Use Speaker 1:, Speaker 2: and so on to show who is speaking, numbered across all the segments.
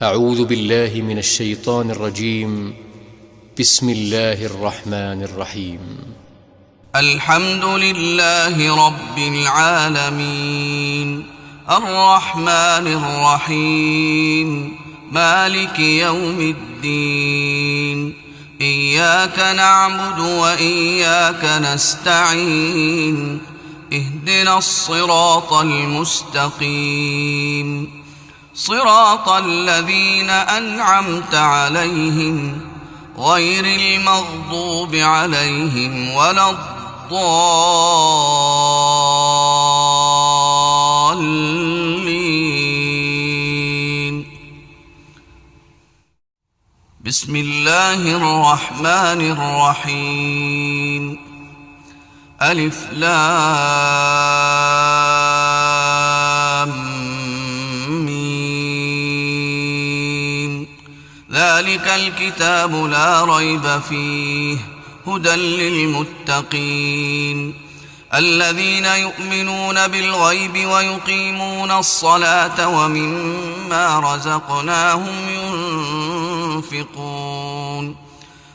Speaker 1: أعوذ بالله من الشيطان الرجيم. بسم الله الرحمن الرحيم.
Speaker 2: الحمد لله رب العالمين الرحمن الرحيم مالك يوم الدين إياك نعبد وإياك نستعين اهدنا الصراط المستقيم صراط الذين أنعمت عليهم غير المغضوب عليهم ولا الضالين. بسم الله الرحمن الرحيم. ألف لام ذلك الكتاب لا ريب فيه هدى للمتقين الذين يؤمنون بالغيب ويقيمون الصلاة ومما رزقناهم ينفقون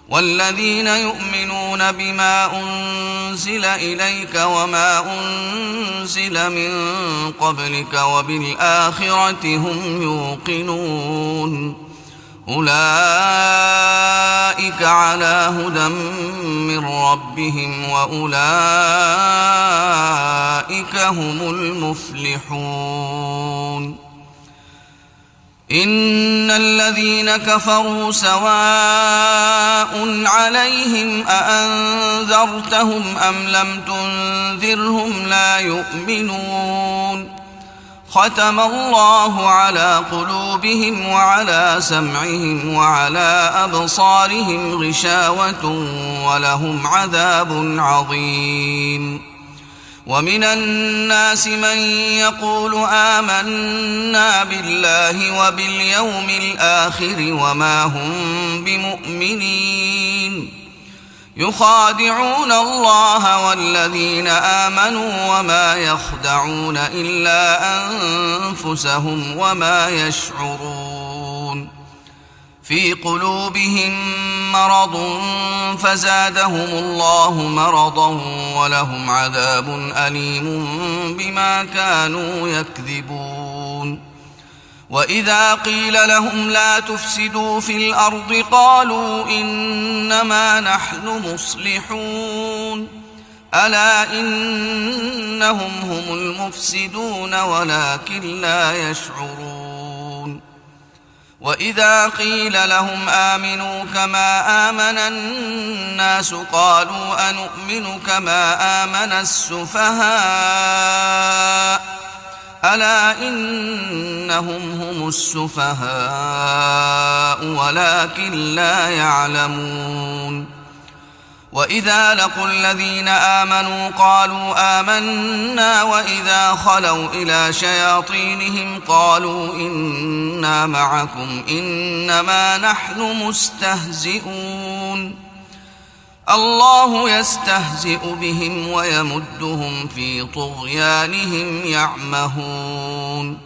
Speaker 2: والذين يؤمنون بما أنزل إليك وما أنزل من قبلك وبالآخرة هم يوقنون أولئك على هدى من ربهم وأولئك هم المفلحون. إن الذين كفروا سواء عليهم أأنذرتهم أم لم تنذرهم لا يؤمنون ختم الله على قلوبهم وعلى سمعهم وعلى أبصارهم غشاوة ولهم عذاب عظيم. ومن الناس من يقول آمنا بالله وباليوم الآخر وما هم بمؤمنين يخادعون الله والذين آمنوا وما يخدعون إلا أنفسهم وما يشعرون. في قلوبهم مرض فزادهم الله مرضا ولهم عذاب أليم بما كانوا يكذبون. وإذا قيل لهم لا تفسدوا في الأرض قالوا إنما نحن مصلحون ألا إنهم هم المفسدون ولكن لا يشعرون. وإذا قيل لهم آمنوا كما آمن الناس قالوا أنؤمن كما آمن السفهاء ألا إنهم هم السفهاء ولكن لا يعلمون. وإذا لقوا الذين آمنوا قالوا آمنا وإذا خلوا إلى شياطينهم قالوا إنا معكم إنما نحن مستهزئون الله يستهزئ بهم ويمدهم في طغيانهم يعمهون.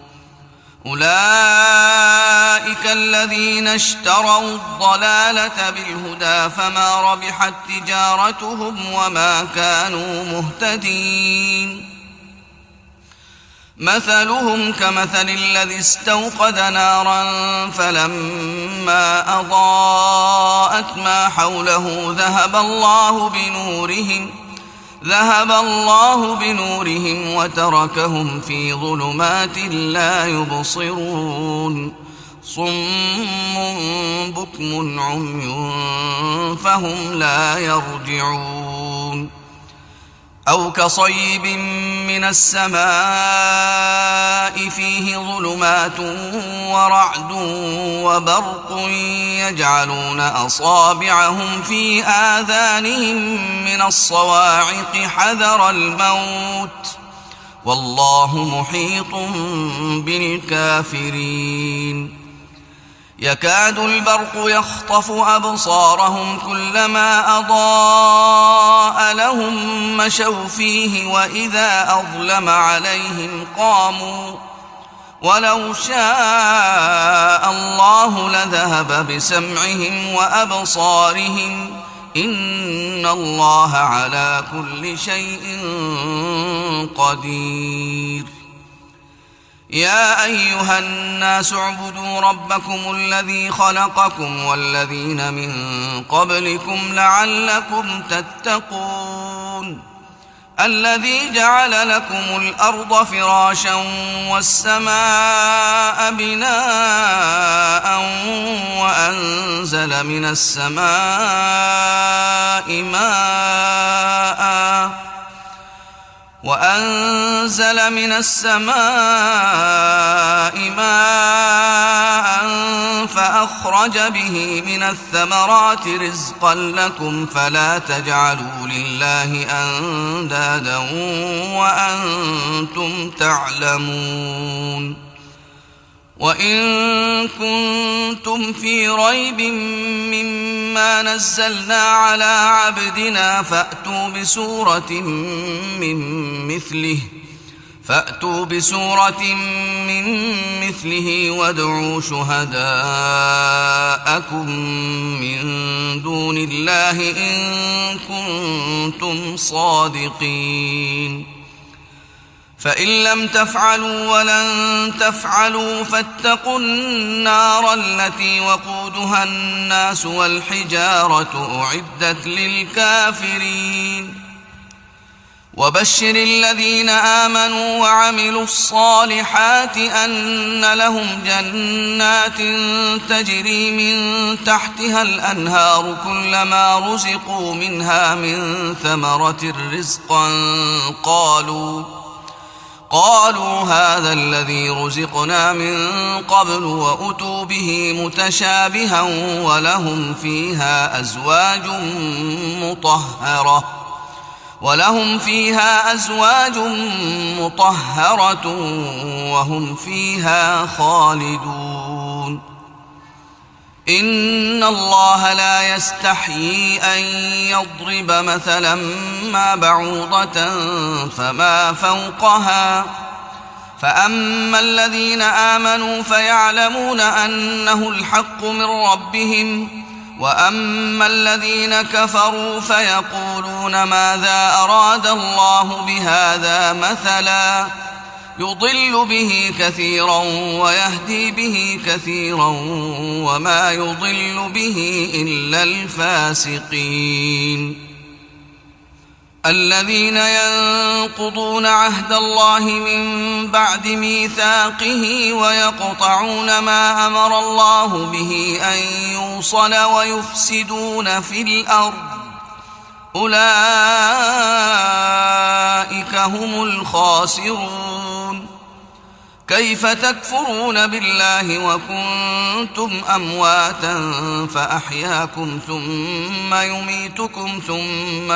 Speaker 2: أولئك الذين اشتروا الضلالة بالهدى فما ربحت تجارتهم وما كانوا مهتدين. مثلهم كمثل الذي استوقد نارا فلما أضاءت ما حوله ذهب الله بنورهم وتركهم في ظلمات لا يبصرون صم بكم عمي فهم لا يرجعون. أو كصيب من السماء فيه ظلمات ورعد وبرق يجعلون أصابعهم في آذانهم من الصواعق حذر الموت والله محيط بالكافرين. يكاد البرق يخطف أبصارهم كلما أضاء لهم مشوا فيه وإذا أظلم عليهم قاموا ولو شاء الله الله لذهب بسمعهم وأبصارهم إن الله على كل شيء قدير. يا أيها الناس اعبدوا ربكم الذي خلقكم والذين من قبلكم لعلكم تتقون الذي جعل لكم الأرض فراشا والسماء بناء وأنزل من السماء ماء فأخرج به من الثمرات رزقا لكم فلا تجعلوا لله أندادا وأنتم تعلمون. وإن كنتم في ريب مما نزلنا على عبدنا فأتوا بسورة من مثله وادعوا شهداءكم من دون الله إن كنتم صادقين. فإن لم تفعلوا ولن تفعلوا فاتقوا النار التي وقودها الناس والحجارة أعدت للكافرين. وبشر الذين آمنوا وعملوا الصالحات أن لهم جنات تجري من تحتها الأنهار كلما رزقوا منها من ثمرة رزقا قالوا هذا الذي رزقنا من قبل وأتوا به متشابها ولهم فيها أزواج مطهرة وهم فيها خالدون. إن الله لا يستحيي أن يضرب مثلا ما بعوضة فما فوقها فأما الذين آمنوا فيعلمون أنه الحق من ربهم وأما الذين كفروا فيقولون ماذا أراد الله بهذا مثلا يضل به كثيرا ويهدي به كثيرا وما يضل به إلا الفاسقين. الذين ينقضون عهد الله من بعد ميثاقه ويقطعون ما أمر الله به أن يوصل ويفسدون في الأرض أولئك هم الخاسرون. كيف تكفرون بالله وكنتم أمواتا فأحياكم ثم يميتكم ثم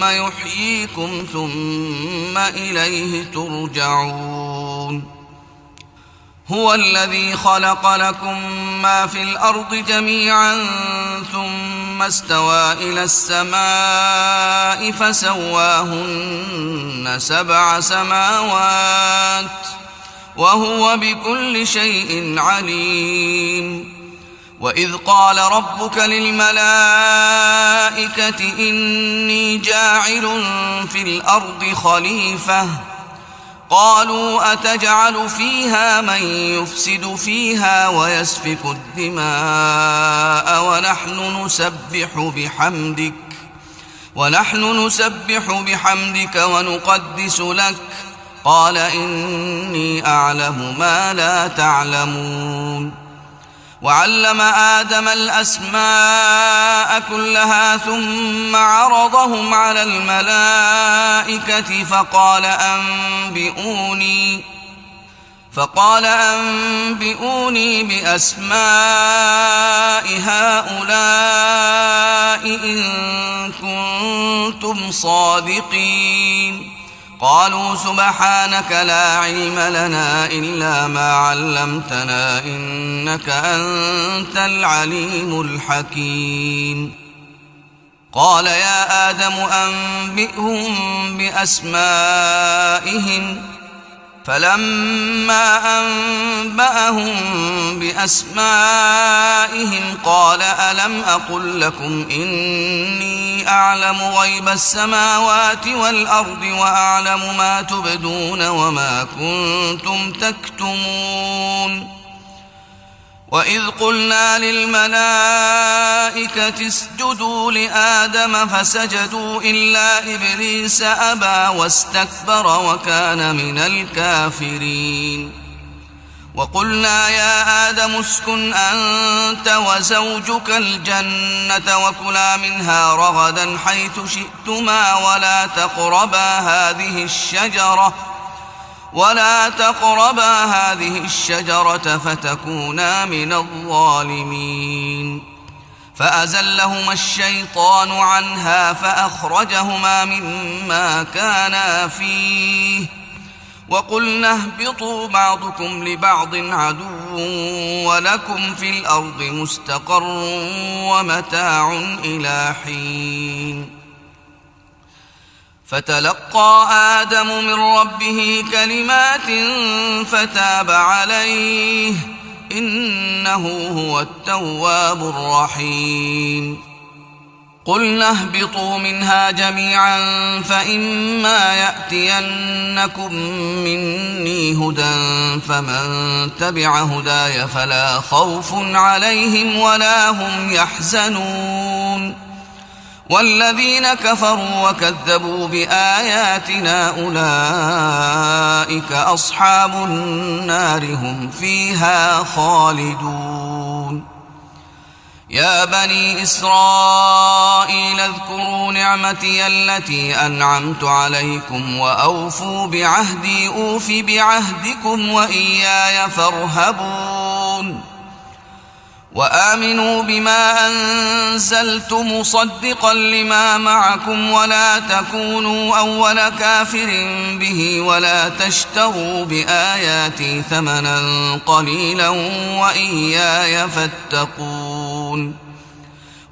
Speaker 2: يحييكم ثم إليه ترجعون. هو الذي خلق لكم ما في الأرض جميعا ثم استوى إلى السماء فسواهن 7 سماوات وهو بكل شيء عليم. وإذ قال ربك للملائكة إني جاعل في الأرض خليفة قالوا أتجعل فيها من يفسد فيها ويسفك الدماء ونحن نسبح بحمدك ونقدس لك قال إني أعلم ما لا تعلمون. وعلم آدم الأسماء كلها ثم عرضهم على الملائكة فقال أنبئوني بأسماء هؤلاء إن كنتم صادقين. قالوا سبحانك لا علم لنا إلا ما علمتنا إنك أنت العليم الحكيم. قال يا آدم أنبئهم بأسمائهم فلما أنبأهم بأسمائهم قال ألم أقل لكم إني أعلم غيب السماوات والأرض وأعلم ما تبدون وما كنتم تكتمون وإذ قلنا للملائكة اسجدوا لآدم فسجدوا إلا إبليس أبى واستكبر وكان من الكافرين وقلنا يا آدم اسكن أنت وزوجك الجنة وكلا منها رغدا حيث شئتما ولا تقربا هذه الشجرة فتكونا من الظالمين فأزلهما الشيطان عنها فأخرجهما مما كانا فيه وقلنا اهبطوا بعضكم لبعض عدو ولكم في الأرض مستقر ومتاع إلى حين فتلقى آدم من ربه كلمات فتاب عليه إنه هو التواب الرحيم قلنا اهبطوا منها جميعا فإما يأتينكم مني هدى فمن تبع هداي فلا خوف عليهم ولا هم يحزنون والذين كفروا وكذبوا بآياتنا أولئك أصحاب النار هم فيها خالدون يا بني إسرائيل اذكروا نعمتي التي أنعمت عليكم وأوفوا بعهدي أوف بعهدكم وإياي فارهبون وآمنوا بما أنزلت مصدقا لما معكم ولا تكونوا أول كافر به ولا تشتروا بآياتي ثمنا قليلا وإياي فاتقون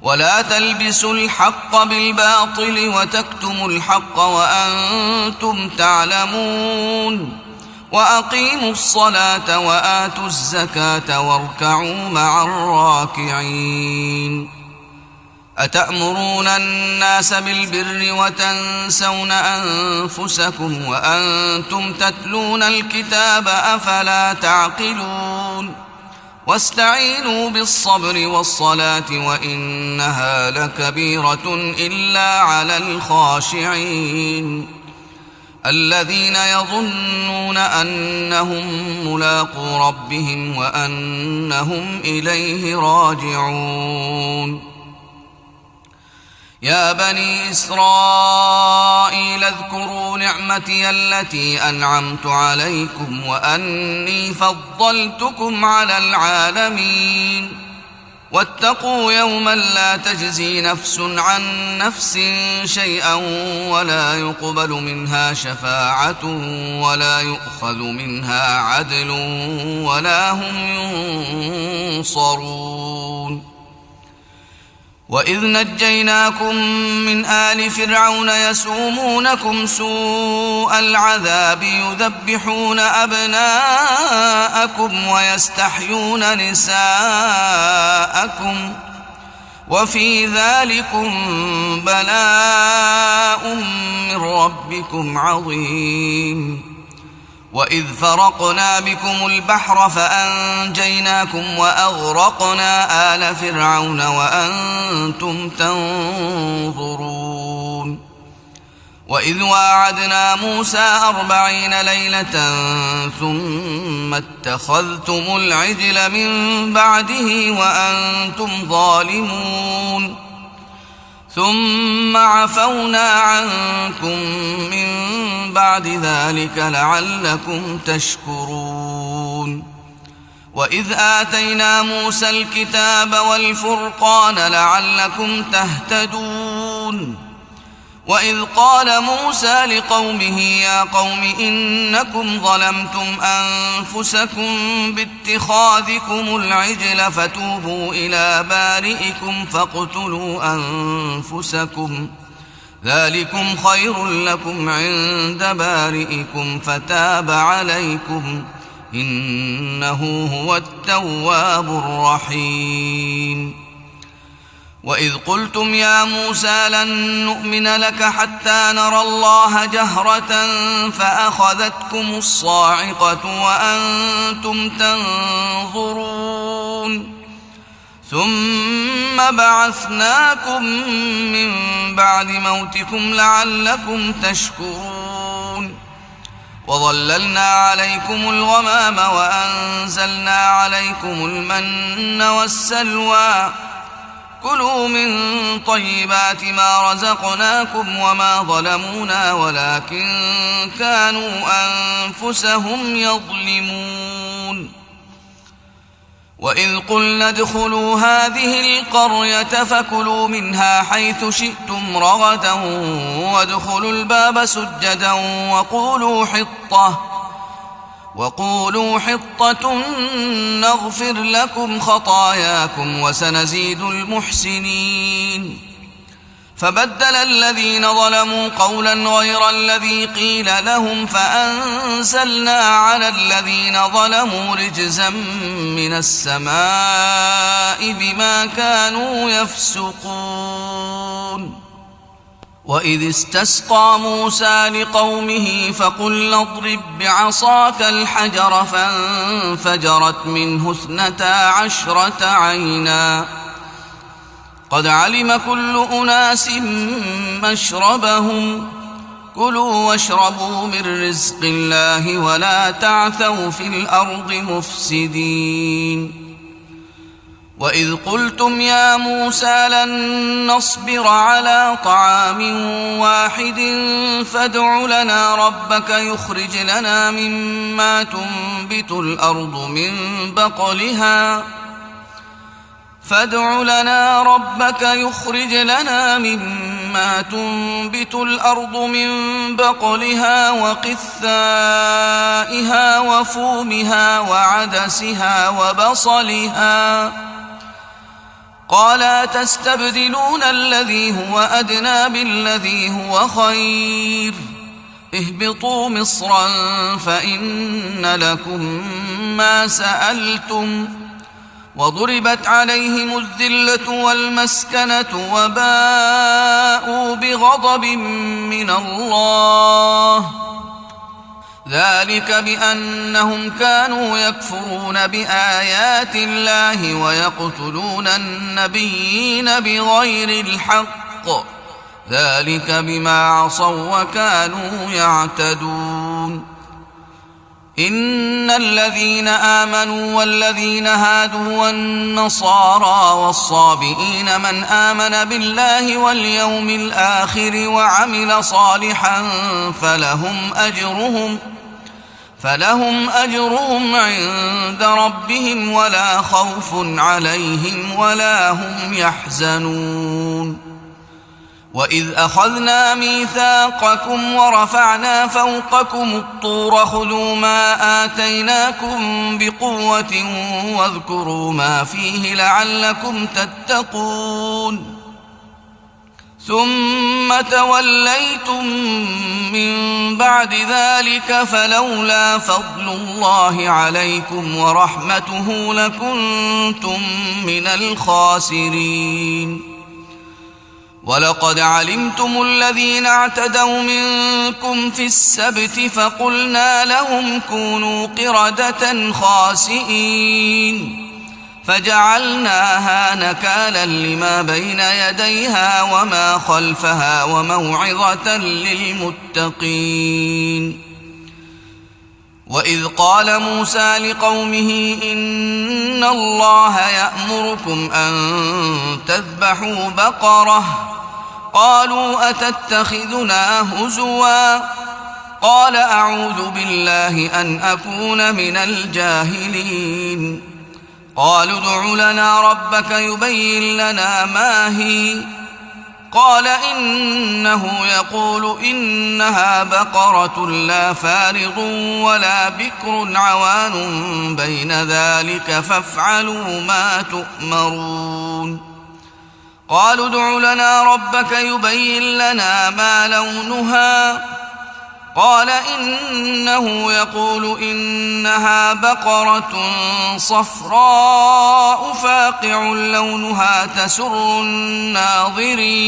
Speaker 2: ولا تلبسوا الحق بالباطل وتكتموا الحق وأنتم تعلمون وأقيموا الصلاة وآتوا الزكاة واركعوا مع الراكعين أتأمرون الناس بالبر وتنسون أنفسكم وأنتم تتلون الكتاب أفلا تعقلون واستعينوا بالصبر والصلاة وإنها لكبيرة إلا على الخاشعين الذين يظنون أنهم ملاقو ربهم وأنهم إليه راجعون يا بني إسرائيل اذكروا نعمتي التي أنعمت عليكم وأني فضلتكم على العالمين واتقوا يوما لا تجزي نفس عن نفس شيئا ولا يقبل منها شفاعة ولا يؤخذ منها عدل ولا هم ينصرون وإذ نجيناكم من آل فرعون يسومونكم سوء العذاب يذبحون أبناءكم ويستحيون نساءكم وفي ذلكم بلاء من ربكم عظيم وإذ فرقنا بكم البحر فأنجيناكم وأغرقنا آل فرعون وأنتم تنظرون وإذ واعدنا موسى 40 ليلة ثم اتخذتم العجل من بعده وأنتم ظالمون ثم عفونا عنكم من بعد ذلك لعلكم تشكرون وإذ آتينا موسى الكتاب والفرقان لعلكم تهتدون وإذ قال موسى لقومه يا قوم إنكم ظلمتم أنفسكم باتخاذكم العجل فتوبوا إلى بارئكم فاقتلوا أنفسكم ذلكم خير لكم عند بارئكم فتاب عليكم إنه هو التواب الرحيم. وإذ قلتم يا موسى لن نؤمن لك حتى نرى الله جهرة فأخذتكم الصاعقة وأنتم تنظرون ثم بعثناكم من بعد موتكم لعلكم تشكرون وظللنا عليكم الغمام وأنزلنا عليكم المن والسلوى كلوا من طيبات ما رزقناكم وما ظلمونا ولكن كانوا أنفسهم يظلمون. وإذ قلنا ادخلوا هذه القرية فكلوا منها حيث شئتم رغدا وادخلوا الباب سجدا وقولوا حطة نغفر لكم خطاياكم وسنزيد المحسنين. فبدل الذين ظلموا قولا غير الذي قيل لهم فأنزلنا على الذين ظلموا رجزا من السماء بما كانوا يفسقون. وإذ استسقى موسى لقومه فقلنا اضرب بعصاك الحجر فانفجرت منه 12 عينا قد علم كل أناس مشربهم كلوا واشربوا من رزق الله ولا تعثوا في الأرض مفسدين. وإذ قلتم يا موسى لن نصبر على طعام واحد فادع لنا ربك يخرج لنا مما تنبت الأرض من بقلها وقثائها وفومها وعدسها وبصلها قال تستبدلون الذي هو أدنى بالذي هو خير اهبطوا مصرا فإن لكم ما سألتم وضربت عليهم الذلة والمسكنة وباءوا بغضب من الله ذلك بأنهم كانوا يكفرون بآيات الله ويقتلون النبيين بغير الحق ذلك بما عصوا وكانوا يعتدون. إن الذين آمنوا والذين هادوا والنصارى والصابئين من آمن بالله واليوم الآخر وعمل صالحا فلهم أجرهم عند ربهم ولا خوف عليهم ولا هم يحزنون. وإذ أخذنا ميثاقكم ورفعنا فوقكم الطور خذوا ما آتيناكم بقوة واذكروا ما فيه لعلكم تتقون ثم توليتم من بعد ذلك فلولا فضل الله عليكم ورحمته لكنتم من الخاسرين. ولقد علمتم الذين اعتدوا منكم في السبت فقلنا لهم كونوا قردة خاسئين فجعلناها نكالا لما بين يديها وما خلفها وموعظة للمتقين. وإذ قال موسى لقومه إن الله يأمركم أن تذبحوا بقرة قالوا أتتخذنا هزوا قال أعوذ بالله أن أكون من الجاهلين. قالوا ادع لنا ربك يبين لنا ما هي قال إنه يقول إنها بقرة لا فارض ولا بكر عوان بين ذلك فافعلوا ما تؤمرون. قالوا ادع لنا ربك يبين لنا ما لونها قال إنه يقول إنها بقرة صفراء فاقع لونها تسر الناظرين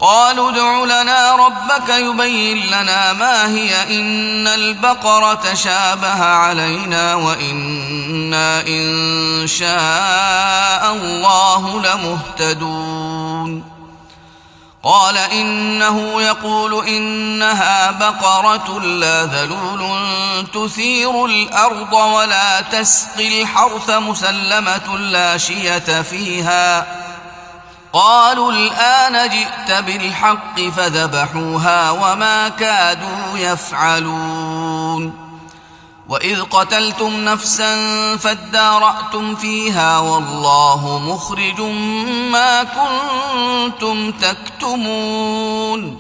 Speaker 2: قالوا ادع لنا ربك يبين لنا ما هي إن البقرة شابه علينا وإنا إن شاء الله لمهتدون قال إنه يقول إنها بقرة لا ذلول تثير الأرض ولا تسقي الحرث مسلمة لا شية فيها قالوا الآن جئت بالحق فذبحوها وما كادوا يفعلون وإذ قتلتم نفسا فادارأتم فيها والله مخرج ما كنتم تكتمون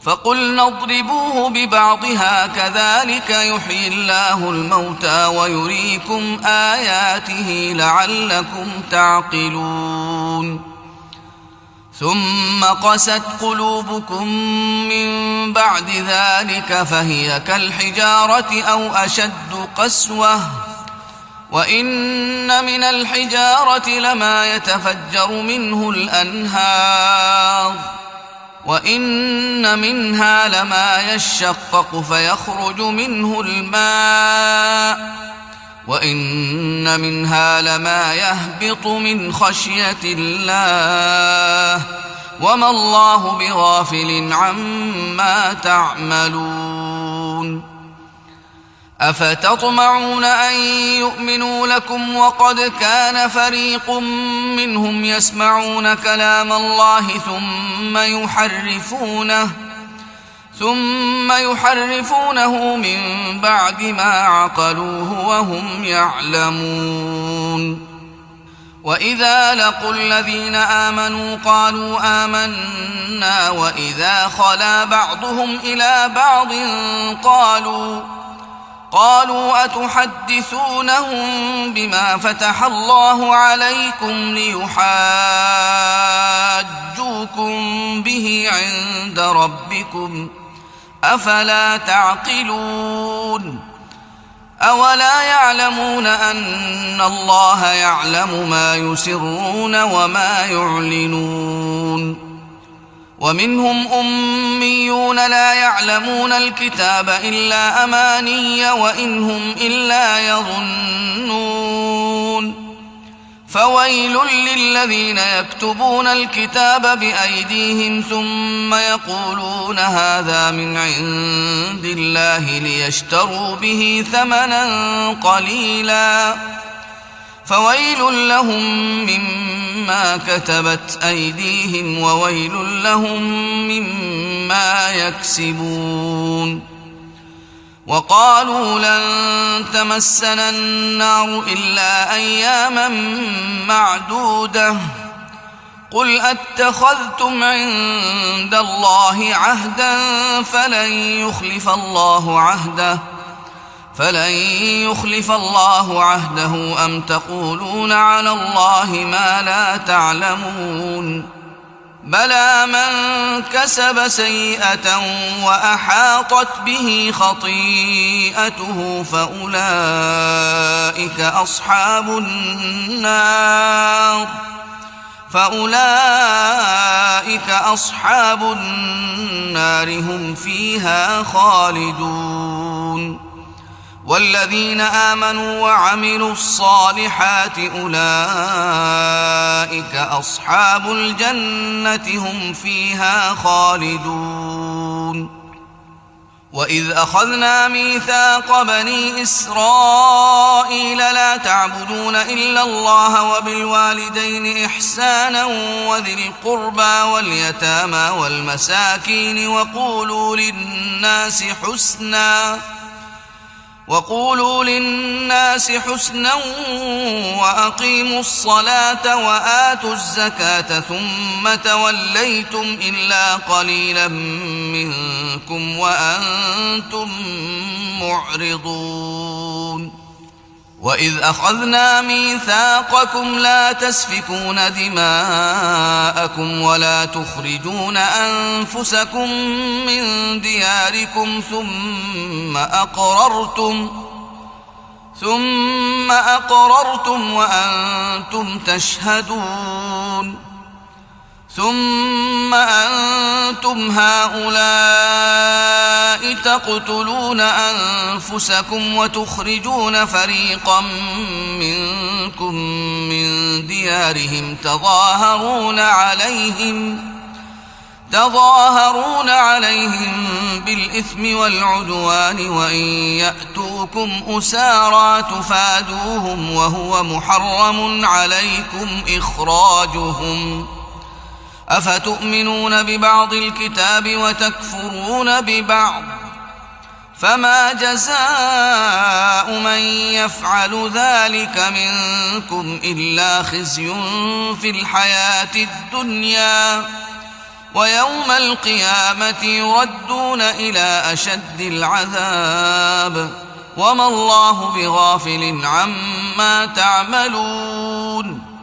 Speaker 2: فقلنا اضربوه ببعضها كذلك يحيي الله الموتى ويريكم آياته لعلكم تعقلون ثم قست قلوبكم من بعد ذلك فهي كالحجارة أو أشد قسوة وإن من الحجارة لما يتفجر منه الأنهار وإن منها لما يشقق فيخرج منه الماء وإن منها لما يهبط من خشية الله وما الله بغافل عما تعملون أفتطمعون أن يؤمنوا لكم وقد كان فريق منهم يسمعون كلام الله ثم يحرفونه من بعد ما عقلوه وهم يعلمون وإذا لقوا الذين آمنوا قالوا آمنا وإذا خلا بعضهم إلى بعض قالوا أتحدثونهم بما فتح الله عليكم ليحاجوكم به عند ربكم أفلا تعقلون أولا يعلمون أن الله يعلم ما يسرون وما يعلنون ومنهم أميون لا يعلمون الكتاب إلا أماني وإن هم إلا يظنون فويل للذين يكتبون الكتاب بأيديهم ثم يقولون هذا من عند الله ليشتروا به ثمنا قليلا فويل لهم مما كتبت أيديهم وويل لهم مما يكسبون وقالوا لن تمسنا النار إلا أياما معدودة قل أتخذتم عند الله عهدا فلن يخلف الله عهده أم تقولون على الله ما لا تعلمون بلى من كسب سيئة وأحاطت به خطيئته فأولئك أصحاب النار هم فيها خالدون والذين آمنوا وعملوا الصالحات أولئك أصحاب الجنة هم فيها خالدون وإذ أخذنا ميثاق بني إسرائيل لا تعبدون إلا الله وبالوالدين إحسانا وذي القربى واليتامى والمساكين وقولوا للناس حسنا وأقيموا الصلاة وآتوا الزكاة ثم توليتم إلا قليلا منكم وأنتم معرضون وإذ أخذنا ميثاقكم لا تسفكون دماءكم ولا تخرجون أنفسكم من دياركم ثم أقررتم وأنتم تشهدون ثم أنتم هؤلاء تقتلون أنفسكم وتخرجون فريقا منكم من ديارهم تظاهرون عليهم بالإثم والعدوان وإن يأتوكم أسارى تفادوهم وهو محرم عليكم إخراجهم أفتؤمنون ببعض الكتاب وتكفرون ببعض فما جزاء من يفعل ذلك منكم إلا خزي في الحياة الدنيا ويوم القيامة يردون إلى أشد العذاب وما الله بغافل عما تعملون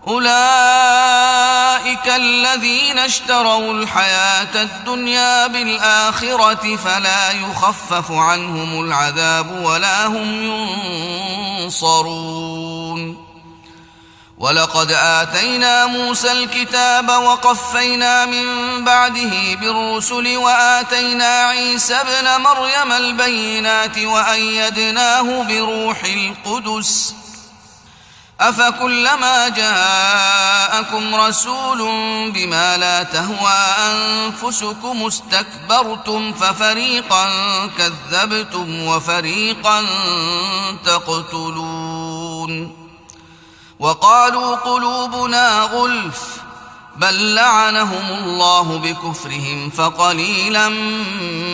Speaker 2: أولئك الذين اشتروا الحياة الدنيا بالآخرة فلا يخفف عنهم العذاب ولا هم ينصرون ولقد آتينا موسى الكتاب وقفينا من بعده بالرسل وآتينا عيسى ابن مريم البينات وأيدناه بروح القدس أفكلما جاءكم رسول بما لا تهوى أنفسكم استكبرتم ففريقا كذبتم وفريقا تقتلون وقالوا قلوبنا غلف بل لعنهم الله بكفرهم فقليلا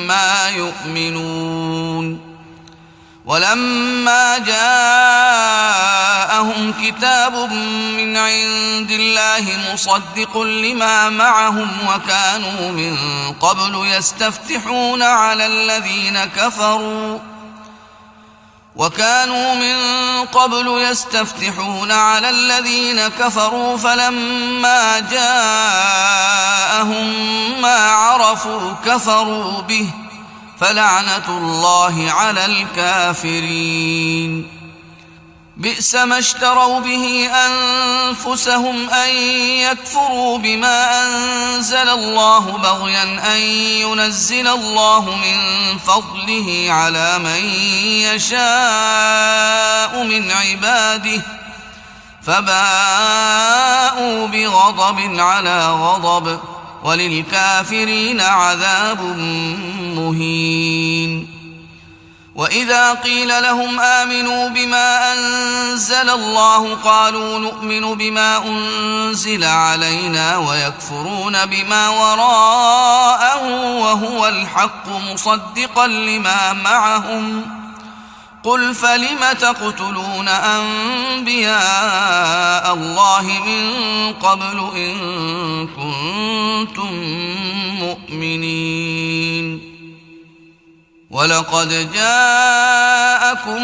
Speaker 2: ما يؤمنون ولما جاءهم كتاب من عند الله مصدق لما معهم وكانوا من قبل يستفتحون على الذين كفروا فلما جاءهم ما عرفوا كفروا به فلعنة الله على الكافرين بئس ما اشتروا به أنفسهم أن يكفروا بما أنزل الله بغيا أن ينزل الله من فضله على من يشاء من عباده فباءوا بغضب على غضب وللكافرين عذاب مهين وإذا قيل لهم آمنوا بما أنزل الله قالوا نؤمن بما أنزل علينا ويكفرون بما وراءه وهو الحق مصدقا لما معهم قل فلم تقتلون أنبياء الله من قبل إن كنتم مؤمنين ولقد جاءكم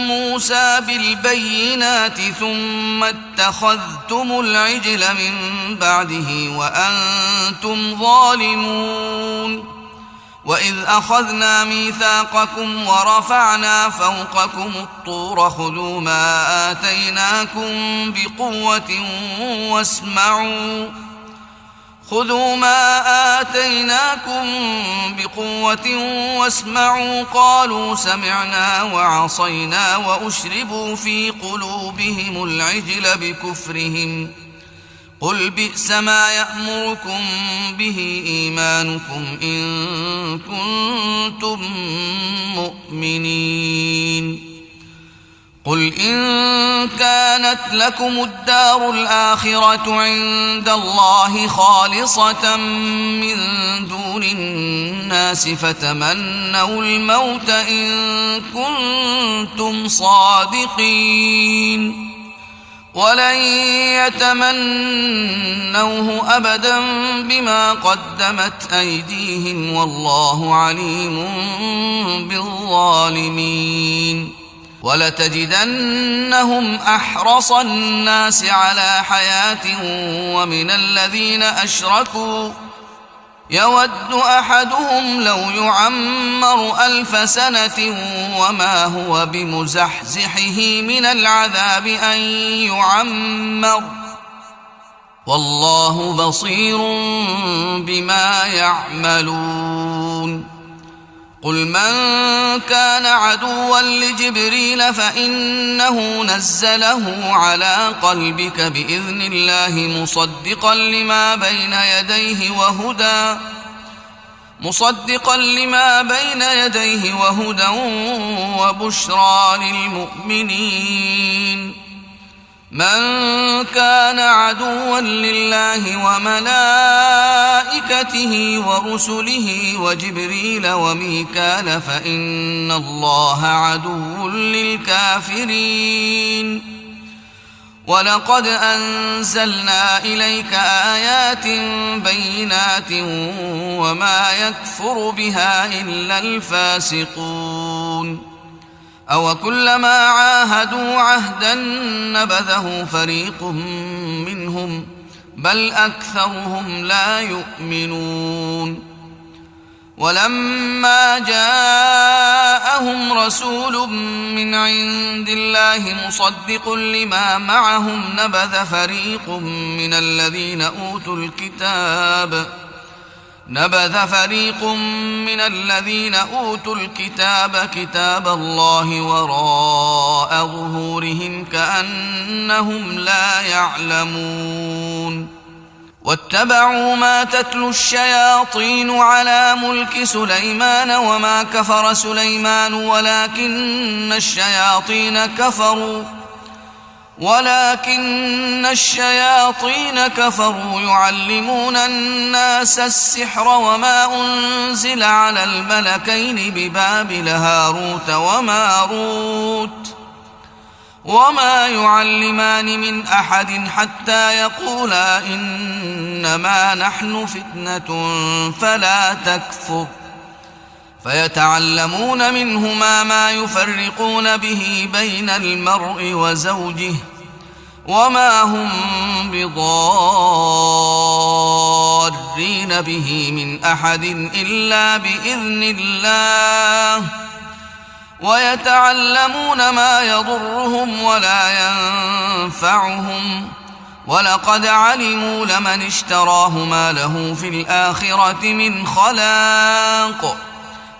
Speaker 2: موسى بالبينات ثم اتخذتم العجل من بعده وأنتم ظالمون وإذ أخذنا ميثاقكم ورفعنا فوقكم الطور خذوا ما آتيناكم بقوة واسمعوا قالوا سمعنا وعصينا وأشربوا في قلوبهم العجل بكفرهم قل بئس ما يأمركم به إيمانكم إن كنتم مؤمنين قل إن كانت لكم الدار الآخرة عند الله خالصة من دون الناس فتمنوا الموت إن كنتم صادقين ولن يتمنوه أبدا بما قدمت أيديهم والله عليم بالظالمين ولتجدنهم أحرص الناس على حياة ومن الذين أشركوا يود أحدهم لو يعمر 1000 سنة وما هو بمزحزحه من العذاب أن يعمر والله بصير بما يعملون. قل من كان عدوا لجبريل فإنه نزله على قلبك بإذن الله مصدقا لما بين يديه وهدى وبشرى للمؤمنين. من كان عدوا لله وملائكته ورسله وجبريل وميكال فإن الله عدو للكافرين. ولقد أنزلنا إليك آيات بينات وما يكفر بها إلا الفاسقون. أو كلما عاهدوا عهدا نبذه فريق منهم بل أكثرهم لا يؤمنون. ولما جاءهم رسول من عند الله مصدق لما معهم نبذ فريق من الذين أوتوا الكتاب كتاب الله وراء ظهورهم كأنهم لا يعلمون. واتبعوا ما تتلو الشياطين على ملك سليمان وما كفر سليمان ولكن الشياطين كفروا يعلمون الناس السحر وما أنزل على الملكين ببابل هاروت وماروت وما يعلمان من أحد حتى يقولا إنما نحن فتنة فلا تكفر فيتعلمون منهما ما يفرقون به بين المرء وزوجه وما هم بضارين به من أحد إلا بإذن الله ويتعلمون ما يضرهم ولا ينفعهم ولقد علموا لمن اشتراه ما له في الآخرة من خلاق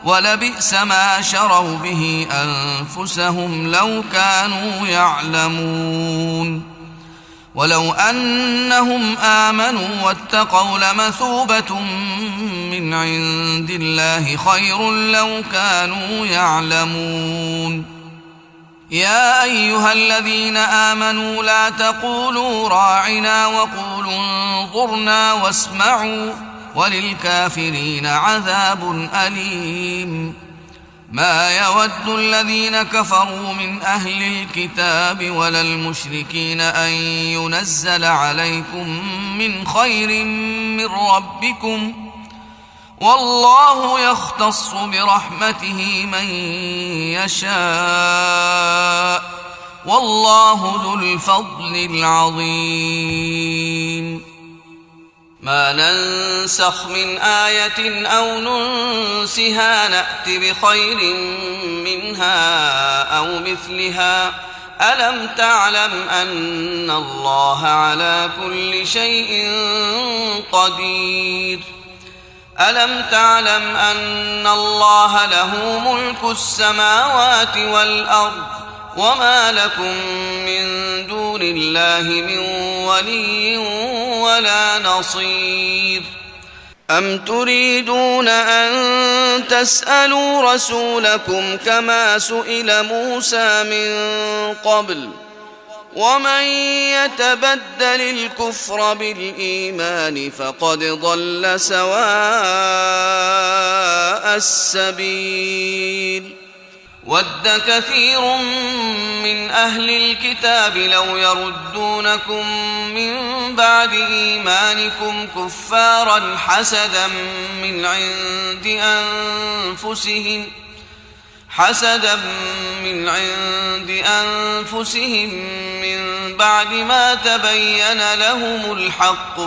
Speaker 2: ولبئس ما شروا به أنفسهم لو كانوا يعلمون. ولو أنهم آمنوا واتقوا لمثوبة من عند الله خير لو كانوا يعلمون. يا أيها الذين آمنوا لا تقولوا راعنا وقولوا انظرنا واسمعوا وللكافرين عذاب أليم. ما يود الذين كفروا من أهل الكتاب ولا المشركين أن ينزل عليكم من خير من ربكم والله يختص برحمته من يشاء والله ذو الفضل العظيم. ما ننسخ من آية أو ننسها نأت بخير منها أو مثلها ألم تعلم أن الله على كل شيء قدير. ألم تعلم أن الله له ملك السماوات والأرض وما لكم من دون الله من ولي ولا نصير. أم تريدون أن تسألوا رسولكم كما سئل موسى من قبل ومن يتبدل الكفر بالإيمان فقد ضل سواء السبيل. ود كثير من أهل الكتاب لو يردونكم من بعد إيمانكم كفارا حسدا من عند أنفسهم من بعد ما تبين لهم الحق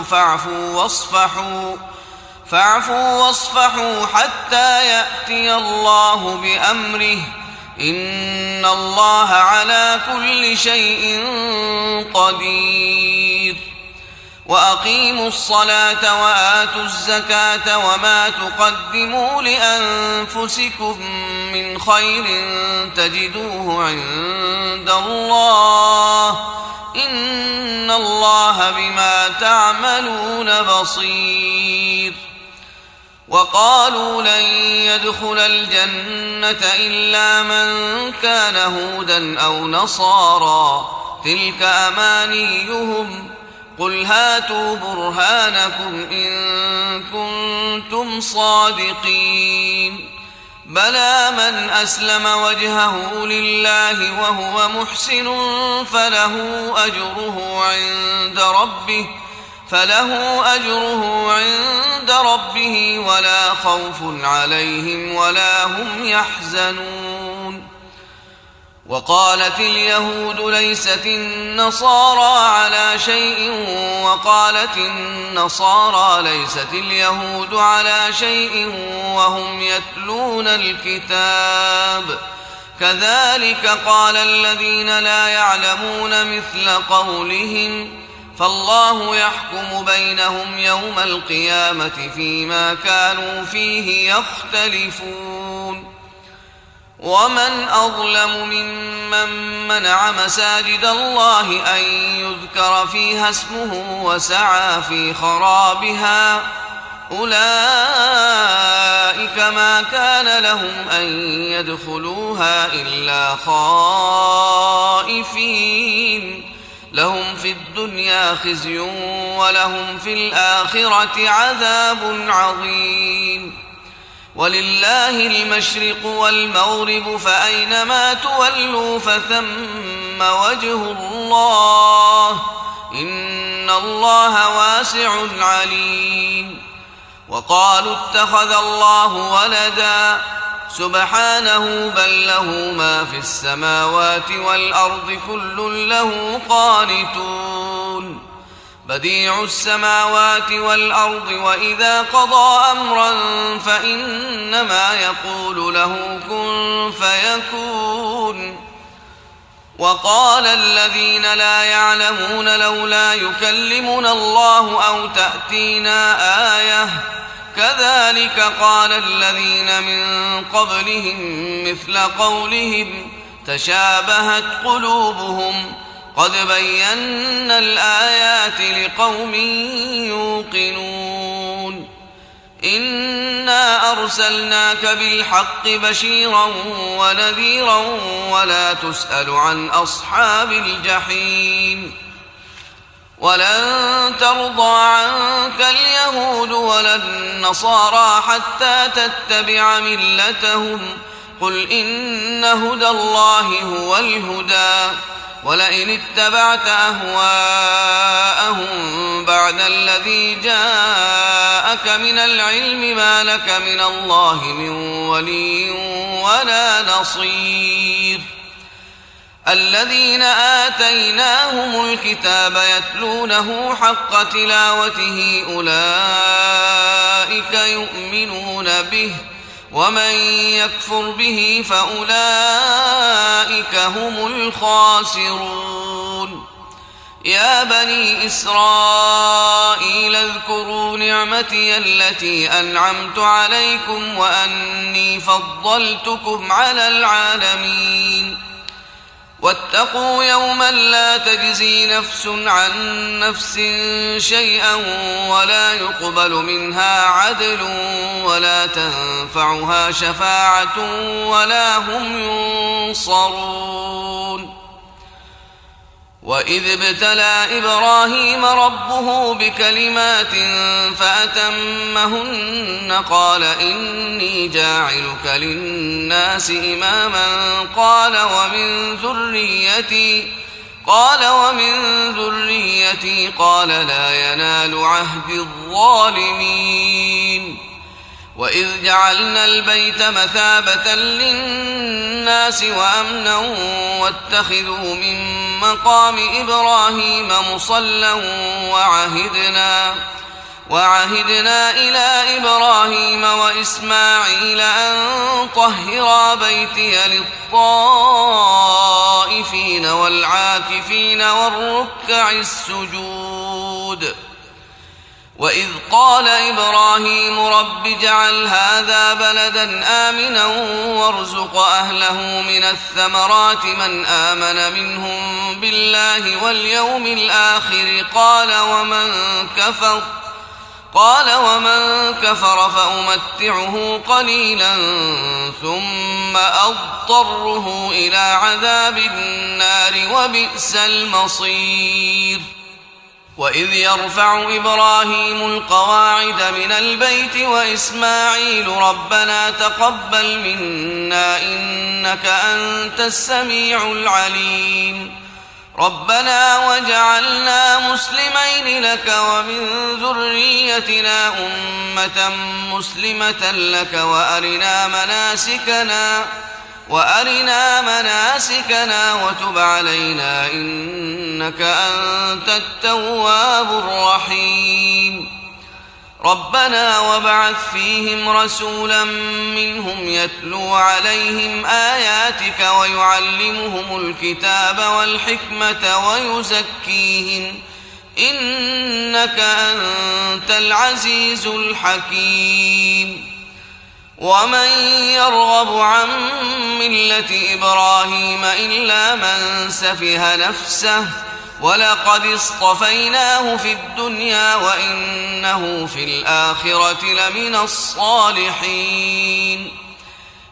Speaker 2: فاعفوا واصفحوا حتى يأتي الله بأمره إن الله على كل شيء قدير. وأقيموا الصلاة وآتوا الزكاة وما تقدموا لأنفسكم من خير تجدوه عند الله إن الله بما تعملون بصير. وقالوا لن يدخل الجنة إلا من كان هودا أو نصارى تلك أمانيهم قل هاتوا برهانكم إن كنتم صادقين. بلى من أسلم وجهه لله وهو محسن فله أجره عند ربه ولا خوف عليهم ولا هم يحزنون. وقالت اليهود ليست النصارى على شيء وقالت النصارى ليست اليهود على شيء وهم يتلون الكتاب كذلك قال الذين لا يعلمون مثل قولهم فالله يحكم بينهم يوم القيامة فيما كانوا فيه يختلفون. ومن أظلم ممن منع مساجد الله أن يذكر فيها اسمه وسعى في خرابها أولئك ما كان لهم أن يدخلوها إلا خائفين لهم في الدنيا خزي ولهم في الآخرة عذاب عظيم. ولله المشرق والمغرب فأينما تولوا فثم وجه الله إن الله واسع عليم. وقالوا اتخذ الله ولدا سبحانه بل له ما في السماوات والأرض كل له قانتون. بديع السماوات والأرض وإذا قضى أمرا فإنما يقول له كن فيكون. وقال الذين لا يعلمون لولا يكلمنا الله أو تأتينا آية كذلك قال الذين من قبلهم مثل قولهم تشابهت قلوبهم قد بينا الآيات لقوم يوقنون. إنا أرسلناك بالحق بشيرا ونذيرا ولا تسأل عن أصحاب الجحيم. ولن ترضى عنك اليهود ولا النصارى حتى تتبع ملتهم قل إن هدى الله هو الهدى ولئن اتبعت أهواءهم بعد الذي جاءك من العلم ما لك من الله من ولي ولا نصير. الذين آتيناهم الكتاب يتلونه حق تلاوته أولئك يؤمنون به ومن يكفر به فأولئك هم الخاسرون. يا بني إسرائيل اذكروا نعمتي التي أنعمت عليكم وأني فضلتكم على العالمين. واتقوا يوما لا تجزي نفس عن نفس شيئا ولا يقبل منها عدل ولا تنفعها شفاعة ولا هم ينصرون. وإذ ابتلى إبراهيم ربه بكلمات فأتمهن قال إني جاعلك للناس إماما قال ومن ذريتي قال لا ينال عهد الظالمين. وإذ جعلنا البيت مثابة للناس وأمنا واتخذوا من مقام إبراهيم مصلى وعهدنا إلى إبراهيم وإسماعيل أن طهرا بيتي للطائفين والعاكفين والركع السجود. وإذ قال إبراهيم رب اجعل هذا بلدا آمنا وارزق أهله من الثمرات من آمن منهم بالله واليوم الآخر قال ومن كفر فأمتعه قليلا ثم أضطره إلى عذاب النار وبئس المصير. وإذ يرفع إبراهيم القواعد من البيت وإسماعيل ربنا تقبل منا إنك أنت السميع العليم ربنا وجعلنا مسلمين لك ومن ذريتنا أمة مسلمة لك وأرنا مناسكنا وتب علينا إنك أنت التواب الرحيم ربنا وابعث فيهم رسولا منهم يتلو عليهم آياتك ويعلمهم الكتاب والحكمة ويزكيهم إنك أنت العزيز الحكيم. ومن يرغب عن ملة إبراهيم إلا من سفه نفسه ولقد اصطفيناه في الدنيا وإنه في الآخرة لمن الصالحين.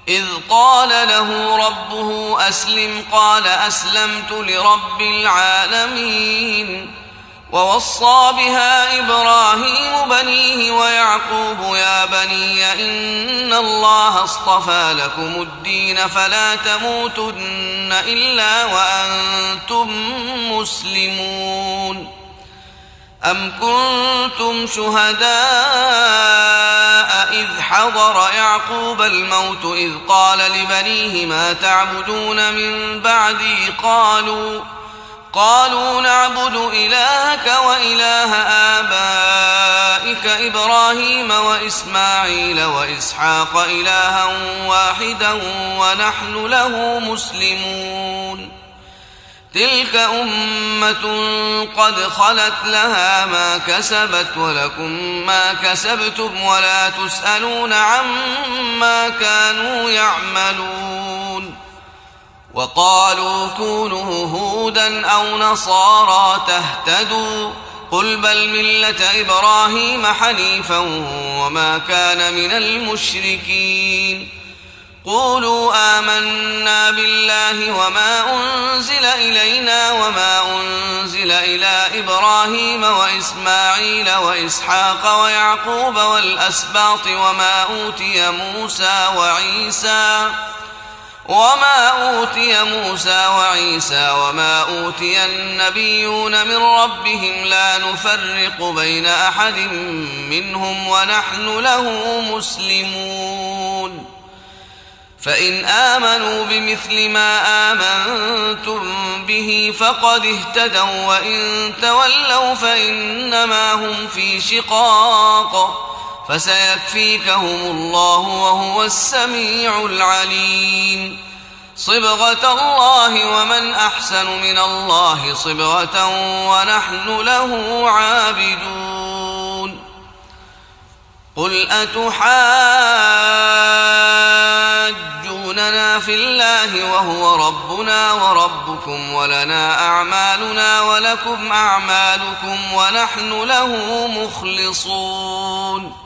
Speaker 2: إذ قال له ربه أسلم قال أسلمت لرب العالمين. ووصى بها إبراهيم بنيه ويعقوب يا بني إن الله اصطفى لكم الدين فلا تموتن إلا وأنتم مسلمون. أم كنتم شهداء إذ حضر يعقوب الموت إذ قال لبنيه ما تعبدون من بعدي قالوا نعبد إلهك وإله آبائك إبراهيم وإسماعيل وإسحاق إلها واحدا ونحن له مسلمون. تلك أمة قد خلت لها ما كسبت ولكم ما كسبتم ولا تسألون عما كانوا يعملون. وقالوا كونوا هودا أو نصارى تهتدوا قل بل ملة إبراهيم حنيفا وما كان من المشركين. قولوا آمنا بالله وما أنزل إلينا وما أنزل إلى إبراهيم وإسماعيل وإسحاق ويعقوب والأسباط وما أوتي موسى وعيسى وما أوتي النبيون من ربهم لا نفرق بين أحد منهم ونحن له مسلمون. فإن آمنوا بمثل ما آمنتم به فقد اهتدوا وإن تولوا فإنما هم في شقاق فسيكفيكهم الله وهو السميع العليم. صبغة الله ومن أحسن من الله صبغة ونحن له عابدون. قل أتحاجوننا في الله وهو ربنا وربكم ولنا أعمالنا ولكم أعمالكم ونحن له مخلصون.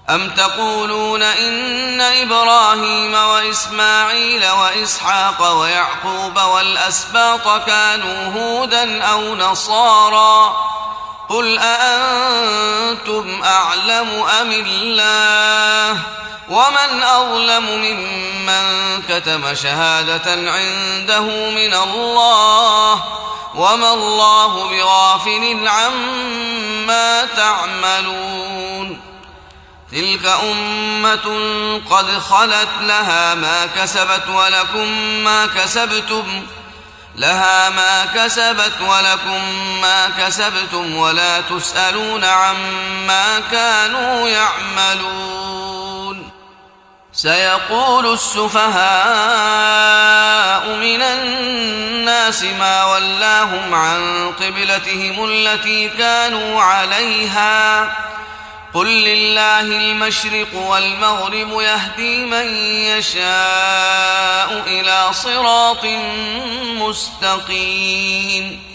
Speaker 2: أم تقولون إن إبراهيم وإسماعيل وإسحاق ويعقوب والأسباط كانوا هودا أو نصارى قل أأنتم أعلم أم الله ومن أظلم ممن كتم شهادة عنده من الله وما الله بغافل عما تعملون. تلك أمة قد خلت لها ما كسبت ولكم ما كسبتم ولا تسألون عما كانوا يعملون سيقول السفهاء من الناس ما ولاهم عن قبلتهم التي كانوا عليها قل لله المشرق والمغرب يهدي من يشاء إلى صراط مستقيم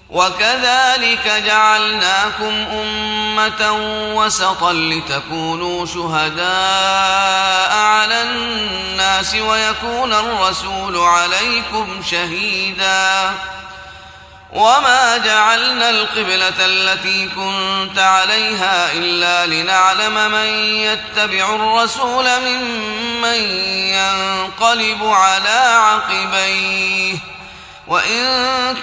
Speaker 2: وكذلك جعلناكم أمة وسطا لتكونوا شهداء على الناس ويكون الرسول عليكم شهيدا وما جعلنا القبلة التي كنت عليها إلا لنعلم من يتبع الرسول ممن ينقلب على عقبيه وإن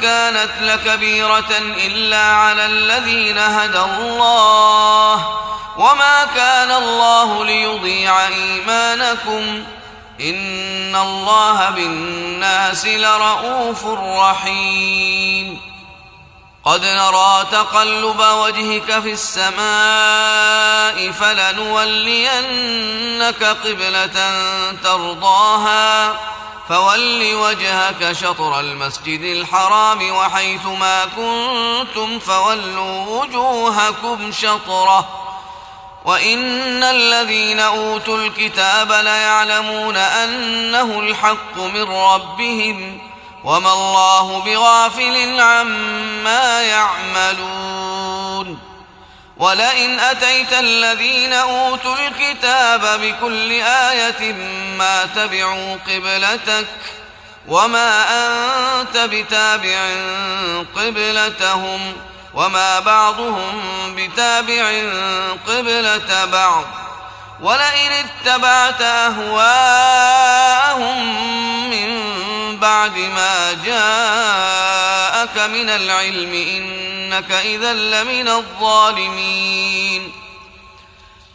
Speaker 2: كانت لكبيرة إلا على الذين هدى الله وما كان الله ليضيع إيمانكم إن الله بالناس لرءوف رحيم قد نرى تقلب وجهك في السماء فلنولينك قبلة ترضاها فول وجهك شطر المسجد الحرام وحيث ما كنتم فولوا وجوهكم شطره وإن الذين أوتوا الكتاب ليعلمون أنه الحق من ربهم وما الله بغافل عما يعملون ولئن أتيت الذين أوتوا الكتاب بكل آية ما تبعوا قبلتك وما أنت بتابع قبلتهم وما بعضهم بتابع قبلة بعض ولئن اتبعت أهواءهم من بعد ما جاءك من العلم إنك إذا لمن الظالمين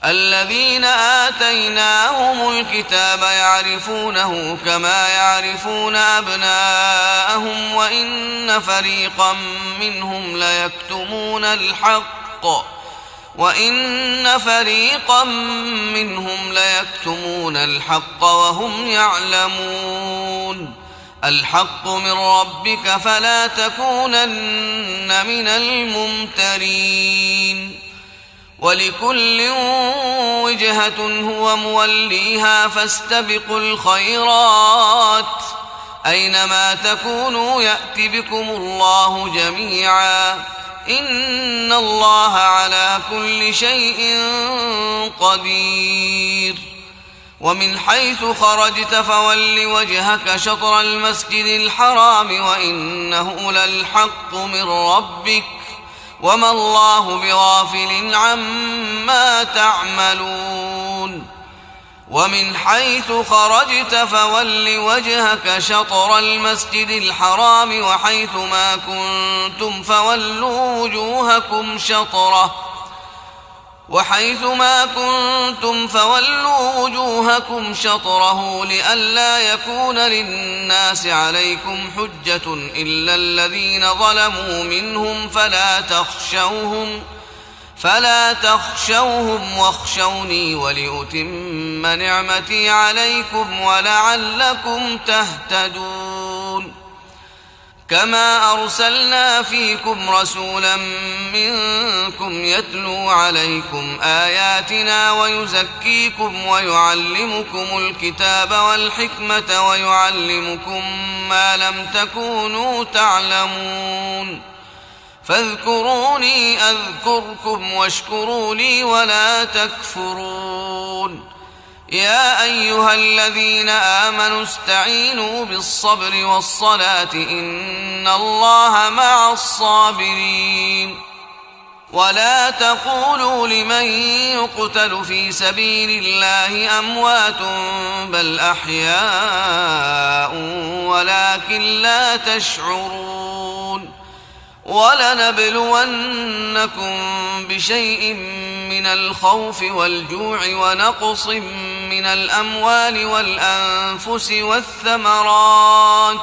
Speaker 2: الذين آتيناهم الكتاب يعرفونه كما يعرفون أبناءهم وإن فريقا منهم ليكتمون الحق وهم يعلمون الحق من ربك فلا تكونن من الممترين ولكل وجهة هو موليها فاستبقوا الخيرات أينما تكونوا يأت بكم الله جميعا إن الله على كل شيء قدير ومن حيث خرجت فول وجهك شطر المسجد الحرام وإنه للحق من ربك وما الله بغافل عما تعملون ومن حيث خرجت فول وجهك شطر المسجد الحرام وحيث ما كنتم فولوا وجوهكم شطره لئلا يكون للناس عليكم حجة إلا الذين ظلموا منهم فلا تخشوهم واخشوني ولأتم نعمتي عليكم ولعلكم تهتدون كما أرسلنا فيكم رسولا منكم يتلو عليكم آياتنا ويزكيكم ويعلمكم الكتاب والحكمة ويعلمكم ما لم تكونوا تعلمون فاذكروني أذكركم واشكروا لي ولا تكفرون يا أيها الذين آمنوا استعينوا بالصبر والصلاة إن الله مع الصابرين ولا تقولوا لمن يقتل في سبيل الله أموات بل أحياء ولكن لا تشعرون ولنبلونكم بشيء من الخوف والجوع ونقص من الأموال والأنفس والثمرات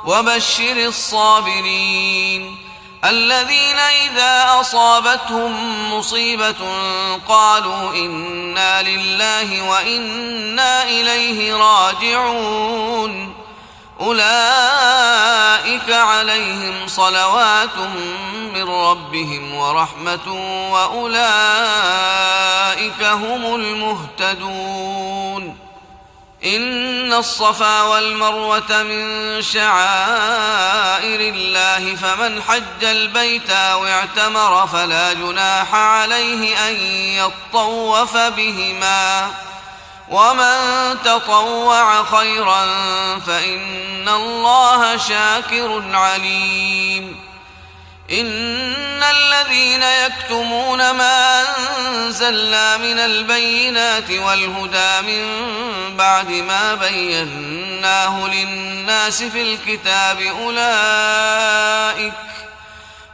Speaker 2: وبشر الصابرين الذين إذا أصابتهم مصيبة قالوا إنا لله وإنا إليه راجعون أولئك عليهم صلوات من ربهم ورحمة وأولئك هم المهتدون إن الصفا والمروة من شعائر الله فمن حج البيت أو اعتمر فلا جناح عليه أن يطوف بهما ومن تطوع خيرا فإن الله شاكر عليم إن الذين يكتمون ما أنزلنا من البينات والهدى من بعد ما بيناه للناس في الكتاب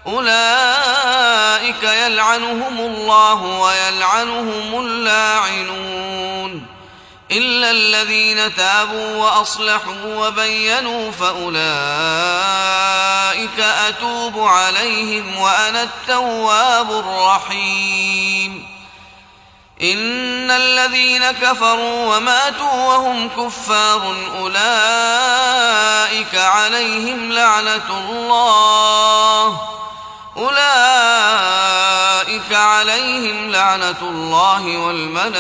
Speaker 2: أولئك يلعنهم الله ويلعنهم اللاعنون إلا الذين تابوا وأصلحوا وبينوا فأولئك أتوب عليهم وأنا التواب الرحيم إن الذين كفروا وماتوا وهم كفار أولئك عليهم لعنة الله والملائكة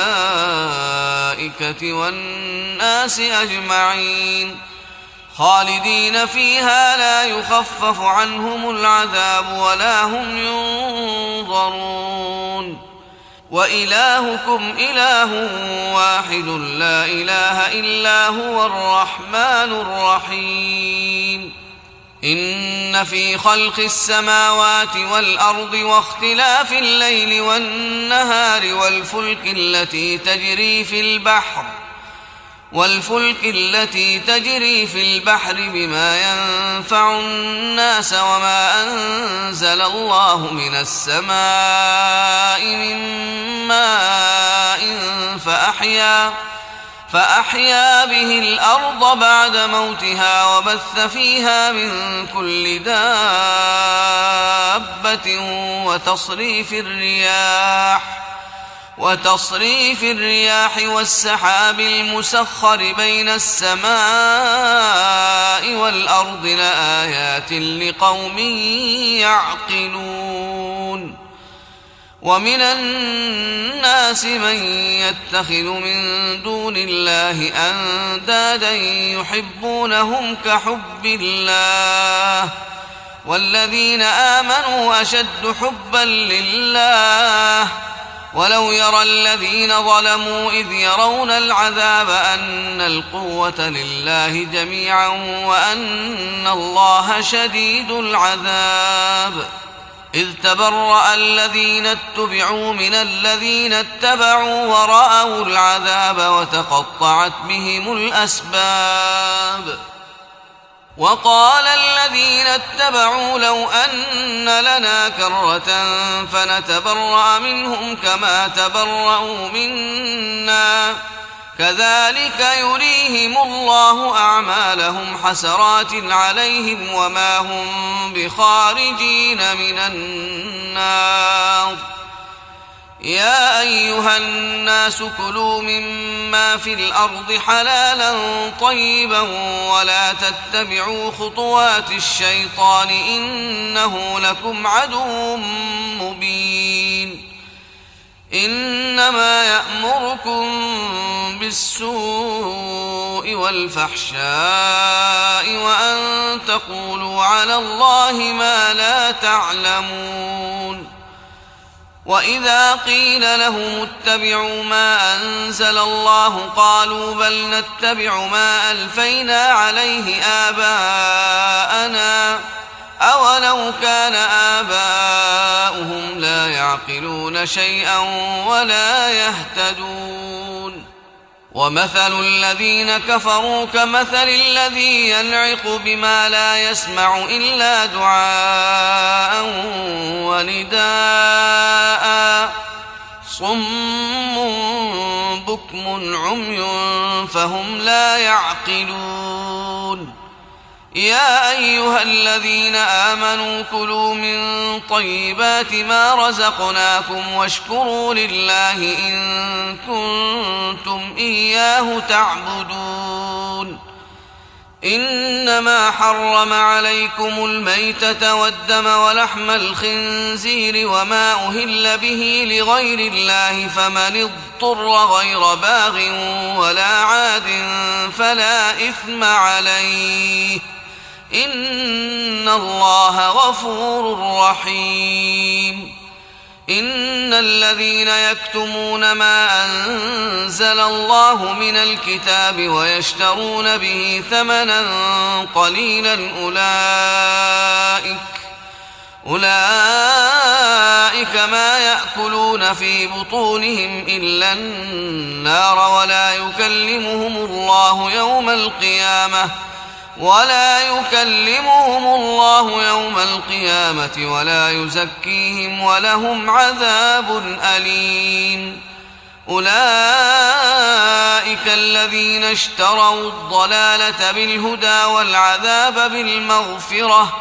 Speaker 2: والناس أجمعين خالدين فيها لا يخفف عنهم العذاب ولا هم ينظرون وإلهكم إله واحد لا إله إلا هو الرحمن الرحيم إن في خلق السماوات والأرض واختلاف الليل والنهار والفلك التي تجري في البحر بما ينفع الناس وما أنزل الله من السماء من ماء فأحيا به الأرض بعد موتها وبث فيها من كل دابة وتصريف الرياح والسحاب المسخر بين السماء والأرض لآيات لقوم يعقلون ومن الناس من يتخذ من دون الله أندادا يحبونهم كحب الله والذين آمنوا أشد حبا لله ولو يرى الذين ظلموا إذ يرون العذاب أن القوة لله جميعا وأن الله شديد العذاب إذ تبرأ الذين اتبعوا من الذين اتبعوا ورأوا العذاب وتقطعت بهم الأسباب وقال الذين اتبعوا لو أن لنا كرة فنتبرأ منهم كما تبرأوا منا كذلك يريهم الله أعمالهم حسرات عليهم وما هم بخارجين من النار يا أيها الناس كلوا مما في الأرض حلالا طيبا ولا تتبعوا خطوات الشيطان إنه لكم عدو مبين إنما يأمركم بالسوء والفحشاء وأن تقولوا على الله ما لا تعلمون وإذا قيل لهم اتبعوا ما أنزل الله قالوا بل نتبع ما ألفينا عليه آباءنا أولو كان آباؤهم لا يعقلون شيئا ولا يهتدون ومثل الذين كفروا كمثل الذي ينعق بما لا يسمع إلا دعاء ونداء صم بكم عمي فهم لا يعقلون يا أيها الذين آمنوا كلوا من طيبات ما رزقناكم واشكروا لله إن كنتم إياه تعبدون إنما حرم عليكم الميتة والدم ولحم الخنزير وما أهل به لغير الله فمن اضطر غير باغ ولا عاد فلا إثم عليه إن الله غفور رحيم إن الذين يكتمون ما أنزل الله من الكتاب ويشترون به ثمنا قليلا أولئك ما يأكلون في بطونهم إلا النار ولا يكلمهم الله يوم القيامة ولا يزكيهم ولهم عذاب أليم أولئك الذين اشتروا الضلالة بالهدى والعذاب بالمغفرة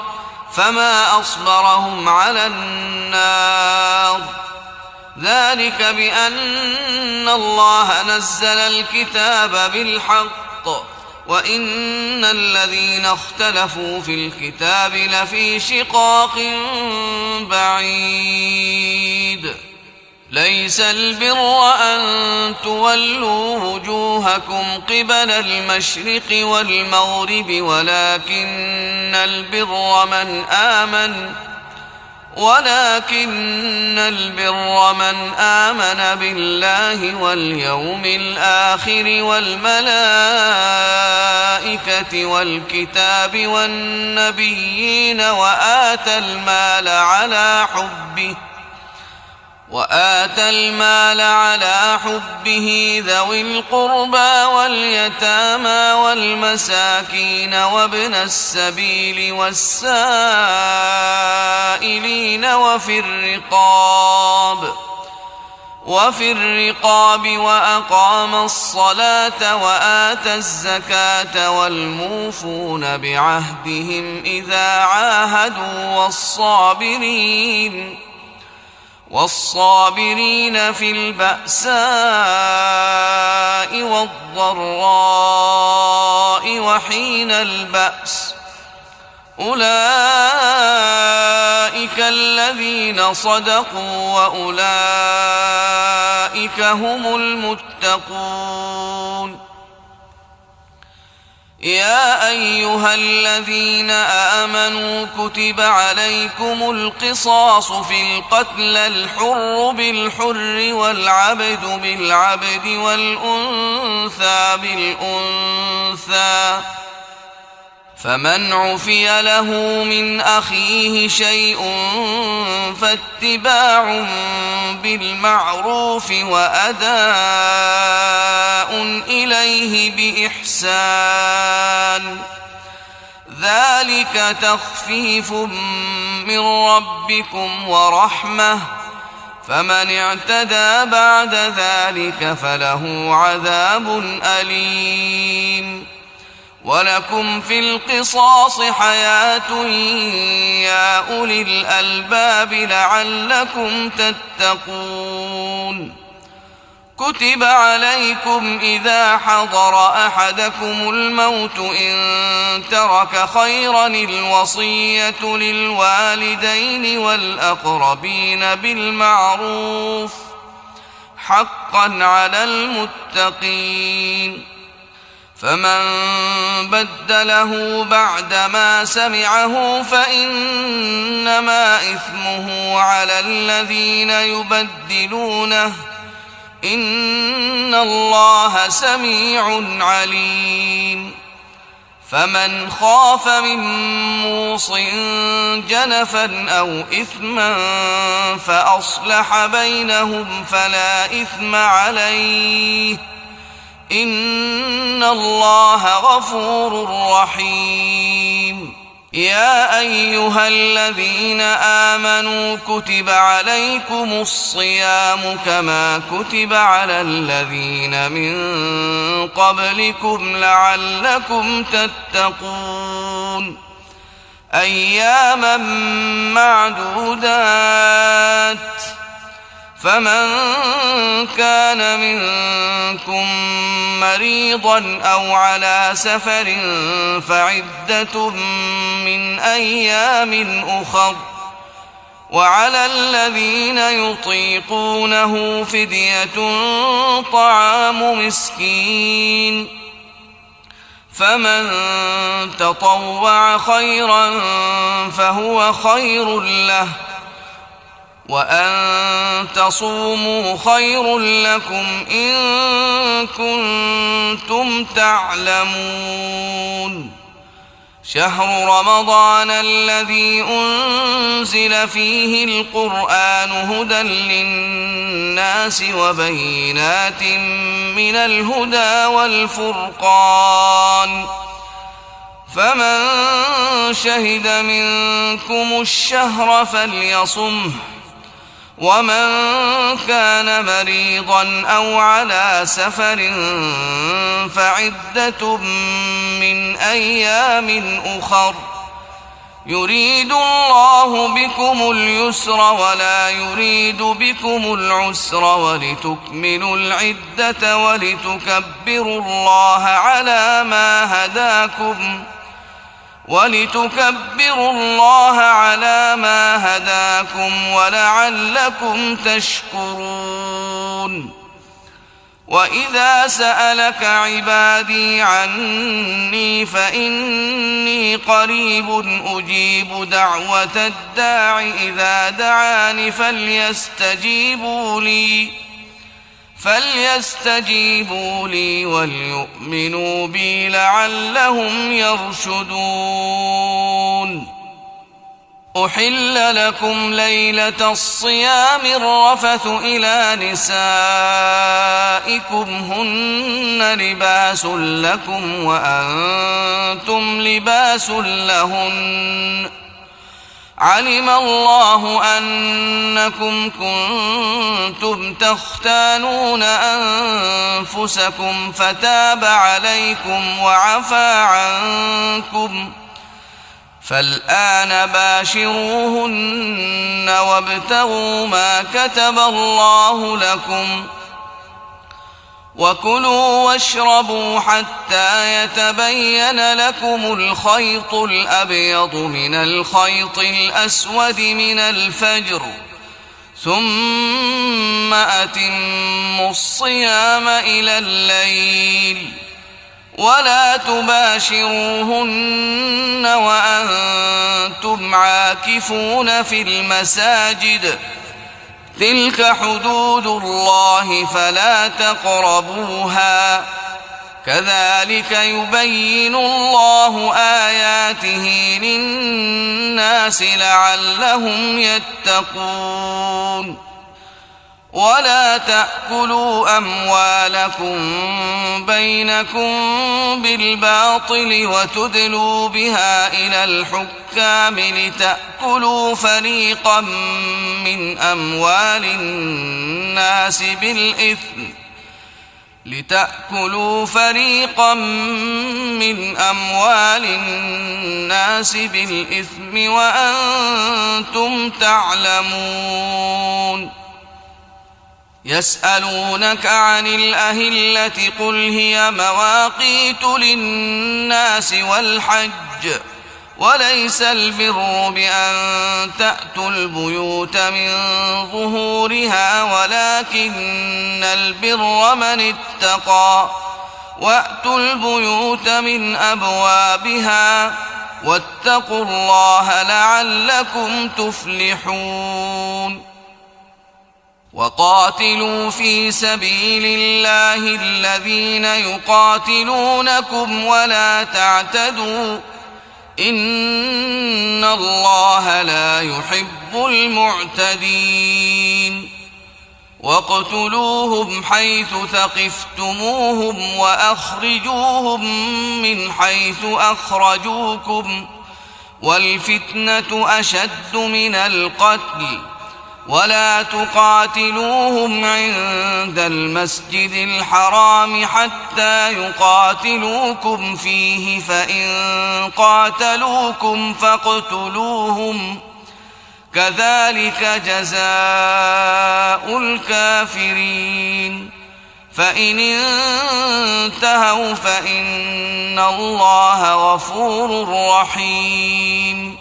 Speaker 2: فما أصبرهم على النار ذلك بأن الله نزل الكتاب بالحق وإن الذين اختلفوا في الكتاب لفي شقاق بعيد ليس البر أن تولوا وجوهكم قبل المشرق والمغرب ولكن البر من آمن بالله واليوم الآخر والملائكة والكتاب والنبيين وآتى المال على حبه ذوي القربى واليتامى والمساكين وابن السبيل والسائلين وفي الرقاب وأقام الصلاة وآتى الزكاة والموفون بعهدهم إذا عاهدوا والصابرين في البأساء والضراء وحين البأس أولئك الذين صدقوا وأولئك هم المتقون يا أيها الذين آمنوا كتب عليكم القصاص في القتل الحر بالحر والعبد بالعبد والأنثى بالأنثى فمن عفي له من أخيه شيء فاتباع بالمعروف وأداء إليه بإحسان ذلك تخفيف من ربكم ورحمة فمن اعتدى بعد ذلك فله عذاب أليم ولكم في القصاص حياة يا أولي الألباب لعلكم تتقون كتب عليكم إذا حضر أحدكم الموت إن ترك خيرا الوصية للوالدين والأقربين بالمعروف حقا على المتقين فمن بدله بعدما سمعه فإنما إثمه على الذين يبدلونه إن الله سميع عليم فمن خاف من موص جنفا أو إثما فأصلح بينهم فلا إثم عليه إن الله غفور رحيم يا أيها الذين آمنوا كتب عليكم الصيام كما كتب على الذين من قبلكم لعلكم تتقون أياما معدودات فمن كان منكم مريضا أو على سفر فعدة من أيام أخر وعلى الذين يطيقونه فدية طعام مسكين فمن تطوع خيرا فهو خير له وأن تصوموا خير لكم إن كنتم تعلمون شهر رمضان الذي أنزل فيه القرآن هدى للناس وبينات من الهدى والفرقان فمن شهد منكم الشهر فليصمه ومن كان مريضا أو على سفر فعدة من أيام أخر يريد الله بكم اليسر ولا يريد بكم العسر ولتكملوا العدة ولتكبروا الله على ما هداكم ولعلكم تشكرون وإذا سألك عبادي عني فإني قريب أجيب دعوة الداع إذا دعاني فليستجيبوا لي وليؤمنوا بي لعلهم يرشدون أحل لكم ليلة الصيام الرفث إلى نسائكم هن لباس لكم وأنتم لباس لهن علم الله أنكم كنتم تختانون أنفسكم فتاب عليكم وعفى عنكم فالآن باشروهن وابتغوا ما كتب الله لكم وكلوا واشربوا حتى يتبين لكم الخيط الأبيض من الخيط الأسود من الفجر ثم أتموا الصيام إلى الليل ولا تباشروهن وأنتم عاكفون في المساجد تلك حدود الله فلا تقربوها كذلك يبين الله آياته للناس لعلهم يتقون ولا تأكلوا أموالكم بينكم بالباطل وتدلوا بها إلى الحكام لتأكلوا فريقا من أموال الناس بالإثم وأنتم تعلمون يسألونك عن الأهلة قل هي مواقيت للناس والحج وليس البر بأن تأتوا البيوت من ظهورها ولكن البر من اتقى وأتوا البيوت من أبوابها واتقوا الله لعلكم تفلحون وقاتلوا في سبيل الله الذين يقاتلونكم ولا تعتدوا إن الله لا يحب المعتدين واقتلوهم حيث ثقفتموهم وأخرجوهم من حيث أخرجوكم والفتنة أشد من القتل ولا تقاتلوهم عند المسجد الحرام حتى يقاتلوكم فيه فإن قاتلوكم فاقتلوهم كذلك جزاء الكافرين فإن انتهوا فإن الله غفور رحيم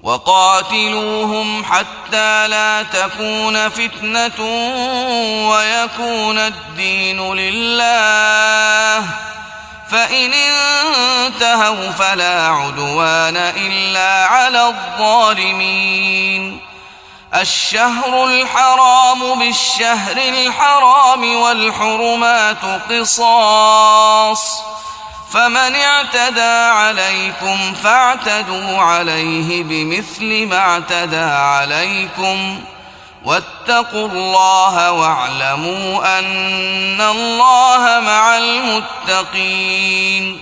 Speaker 2: وقاتلوهم حتى لا تكون فتنة ويكون الدين لله فإن انتهوا فلا عدوان إلا على الظالمين الشهر الحرام بالشهر الحرام والحرمات قصاص فمن اعتدى عليكم فاعتدوا عليه بمثل ما اعتدى عليكم واتقوا الله واعلموا أن الله مع المتقين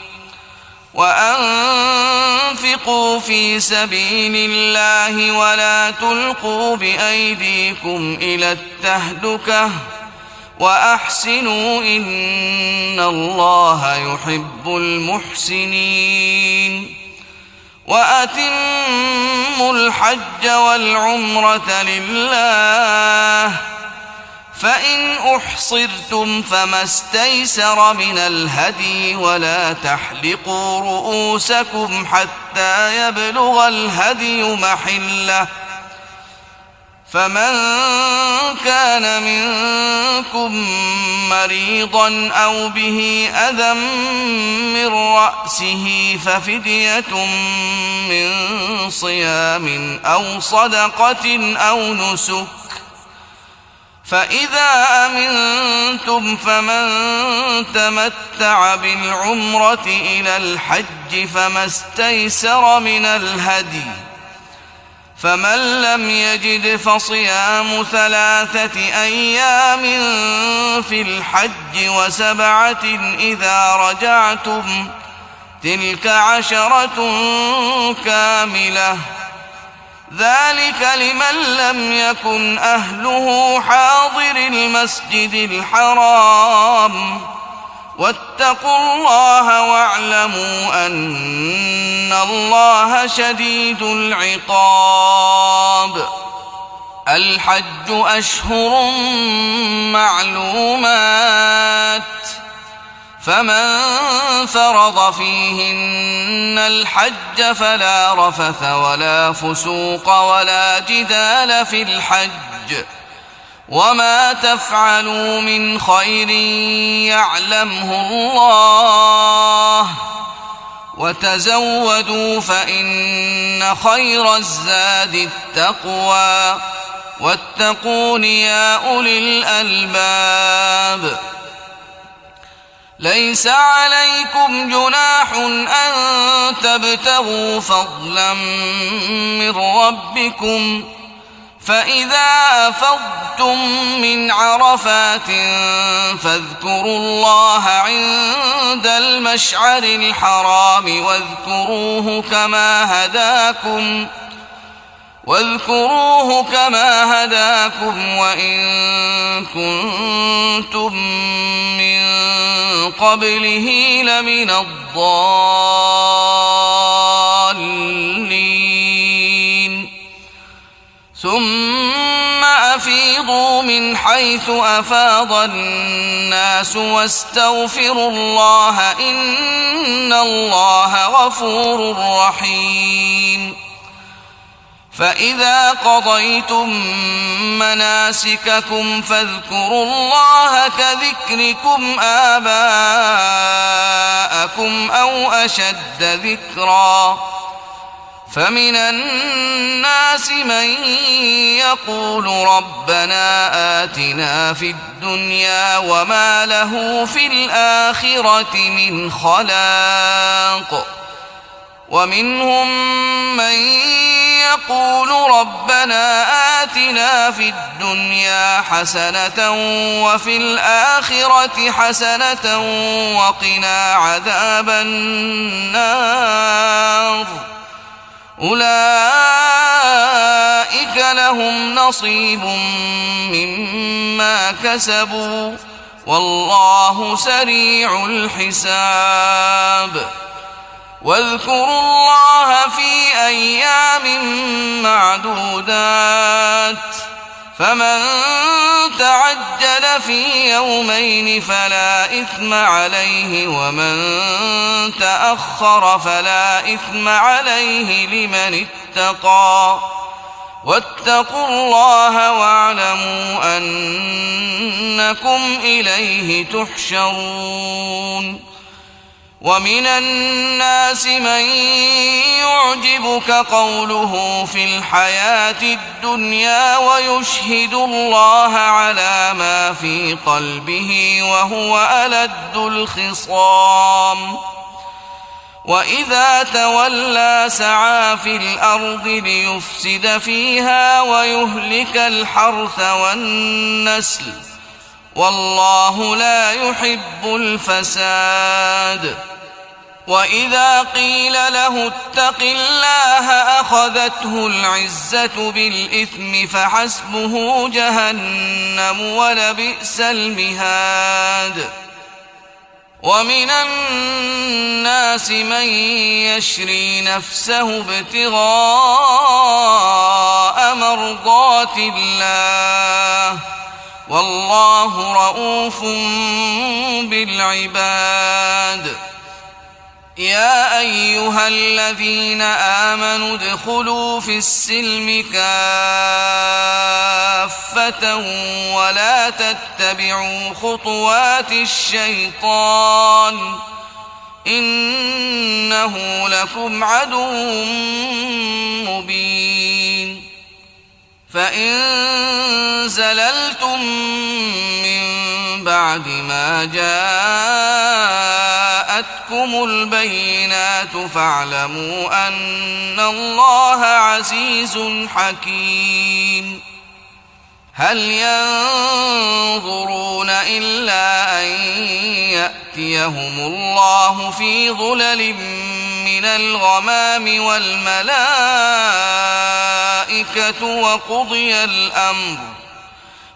Speaker 2: وأنفقوا في سبيل الله ولا تلقوا بأيديكم إلى التهلكة وأحسنوا إن الله يحب المحسنين وأتموا الحج والعمرة لله فإن أحصرتم فما استيسر من الهدي ولا تحلقوا رؤوسكم حتى يبلغ الهدي محله فمن كان منكم مريضا أو به أذى من رأسه ففدية من صيام أو صدقة أو نسك فإذا أمنتم فمن تمتع بالعمرة إلى الحج فما استيسر من الهدي فمن لم يجد فصيام 3 أيام في الحج و7 إذا رجعتم تلك 10 كاملة ذلك لمن لم يكن أهله حاضر المسجد الحرام واتقوا الله واعلموا أن الله شديد العقاب الحج أشهر معلومات فمن فرض فيهن الحج فلا رفث ولا فسوق ولا جدال في الحج وما تفعلوا من خير يعلمه الله وتزودوا فإن خير الزاد التقوى واتقون يا أولي الألباب ليس عليكم جناح أن تبتغوا فضلا من ربكم فإذا أفضتم من عرفات فاذكروا الله عند المشعر الحرام واذكروه كما هداكم وإن كنتم من قبله لمن الضالين ثم أفيضوا من حيث أفاض الناس واستغفروا الله إن الله غفور رحيم فإذا قضيتم مناسككم فاذكروا الله كذكركم آباءكم أو أشد ذكرا فمن الناس من يقول ربنا آتنا في الدنيا وما له في الآخرة من خلاق ومنهم من يقول ربنا آتنا في الدنيا حسنة وفي الآخرة حسنة وقنا عذاب النار أولئك لهم نصيب مما كسبوا والله سريع الحساب. واذكروا الله في أيام معدودات فمن تعجل في يومين فلا إثم عليه ومن تأخر فلا إثم عليه لمن اتقى واتقوا الله واعلموا أنكم إليه تحشرون. ومن الناس من يعجبك قوله في الحياة الدنيا ويشهد الله على ما في قلبه وهو ألد الخصام. وإذا تولى سعى في الأرض ليفسد فيها ويهلك الحرث والنسل والله لا يحب الفساد. وإذا قيل له اتق الله أخذته العزة بالإثم فحسبه جهنم ولبئس المهاد. ومن الناس من يشري نفسه ابتغاء مرضات الله والله رؤوف بالعباد. يا أيها الذين آمنوا ادخلوا في السلم كافة ولا تتبعوا خطوات الشيطان إنه لكم عدو مبين. فإن زللتم من بعد ما جاءتكم البينات فاعلموا أن الله عزيز حكيم. هل ينظرون إلا أن يأتيهم الله في ظلل من الغمام والملائكة وقضي الأمر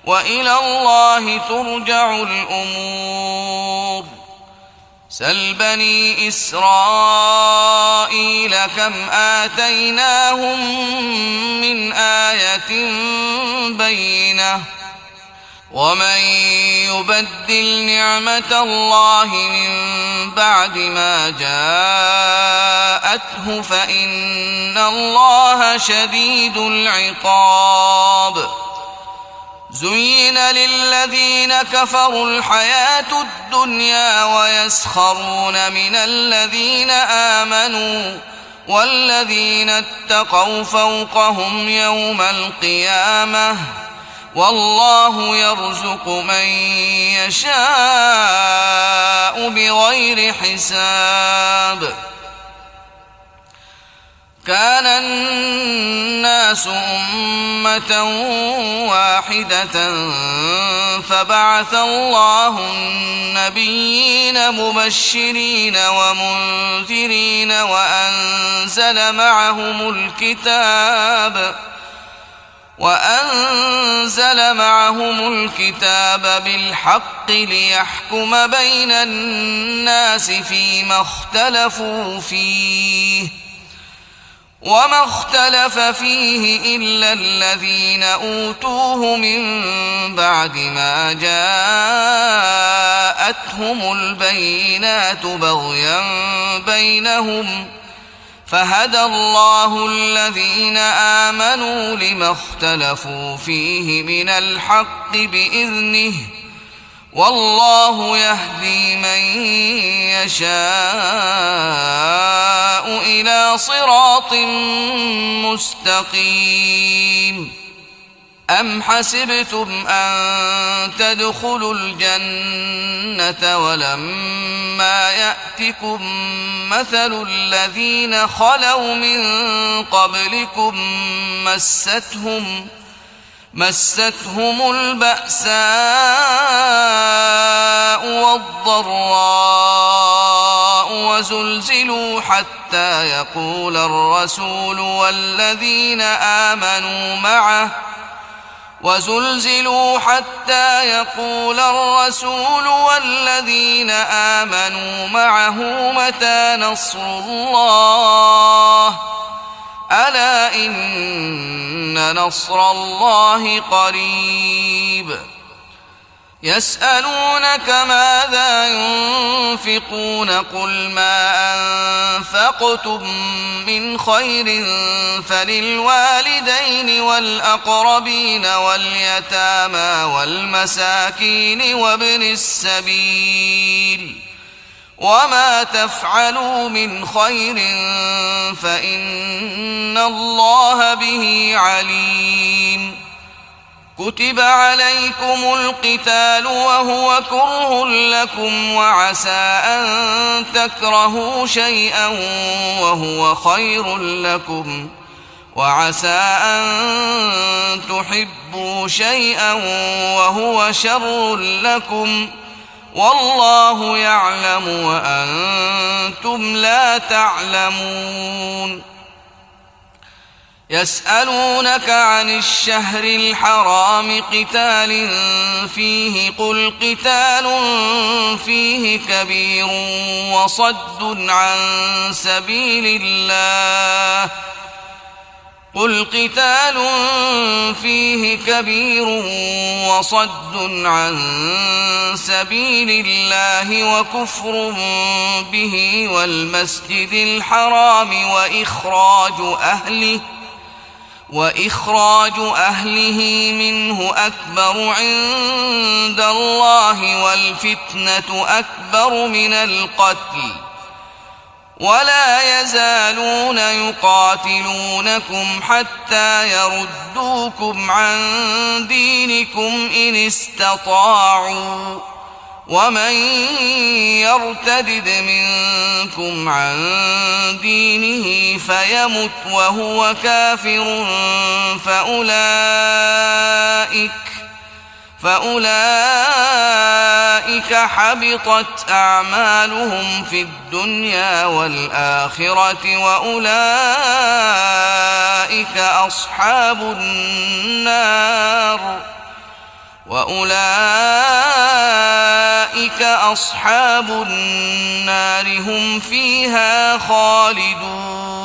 Speaker 2: وإلى الله ترجع الأمور. سل بني إسرائيل كم آتيناهم من آية بينة ومن يبدل نعمة الله من بعد ما جاءته فإن الله شديد العقاب. زين للذين كفروا الحياة الدنيا ويسخرون من الذين آمنوا والذين اتقوا فوقهم يوم القيامة والله يرزق من يشاء بغير حساب. كان الناس أمة واحدة فبعث الله النبيين مبشرين ومنذرين وأنزل معهم الكتاب بالحق ليحكم بين الناس فيما اختلفوا فيه وما اختلف فيه إلا الذين أوتوه من بعد ما جاءتهم البينات بغيا بينهم فهدى الله الذين آمنوا لما اختلفوا فيه من الحق بإذنه والله يهدي من يشاء إلى صراط مستقيم. أم حسبتم أن تدخلوا الجنة ولما يأتكم مثل الذين خلوا من قبلكم مستهم البأساء والضراء الشقاء وزلزلوا حتى يقول الرسول والذين آمنوا معه متى نصر الله ألا إن نصر الله قريب يسألونك ماذا ينفقون قل ما أنفقتم من خير فللوالدين والأقربين واليتامى والمساكين وابن السبيل وما تفعلوا من خير فإن الله به عليم كتب عليكم القتال وهو كره لكم وعسى أن تكرهوا شيئا وهو خير لكم وعسى أن تحبوا شيئا وهو شر لكم والله يعلم وأنتم لا تعلمون يسألونك عن الشهر الحرام قتال فيه قل قتال فيه كبير وصد عن سبيل الله وكفر به والمسجد الحرام وإخراج أهله منه أكبر عند الله والفتنة أكبر من القتل ولا يزالون يقاتلونكم حتى يردوكم عن دينكم إن استطاعوا ومن يرتدد منكم عن دينه فيمت وهو كافر فأولئك حبطت أعمالهم في الدنيا والآخرة وأولئك أصحاب النار هم فيها خالدون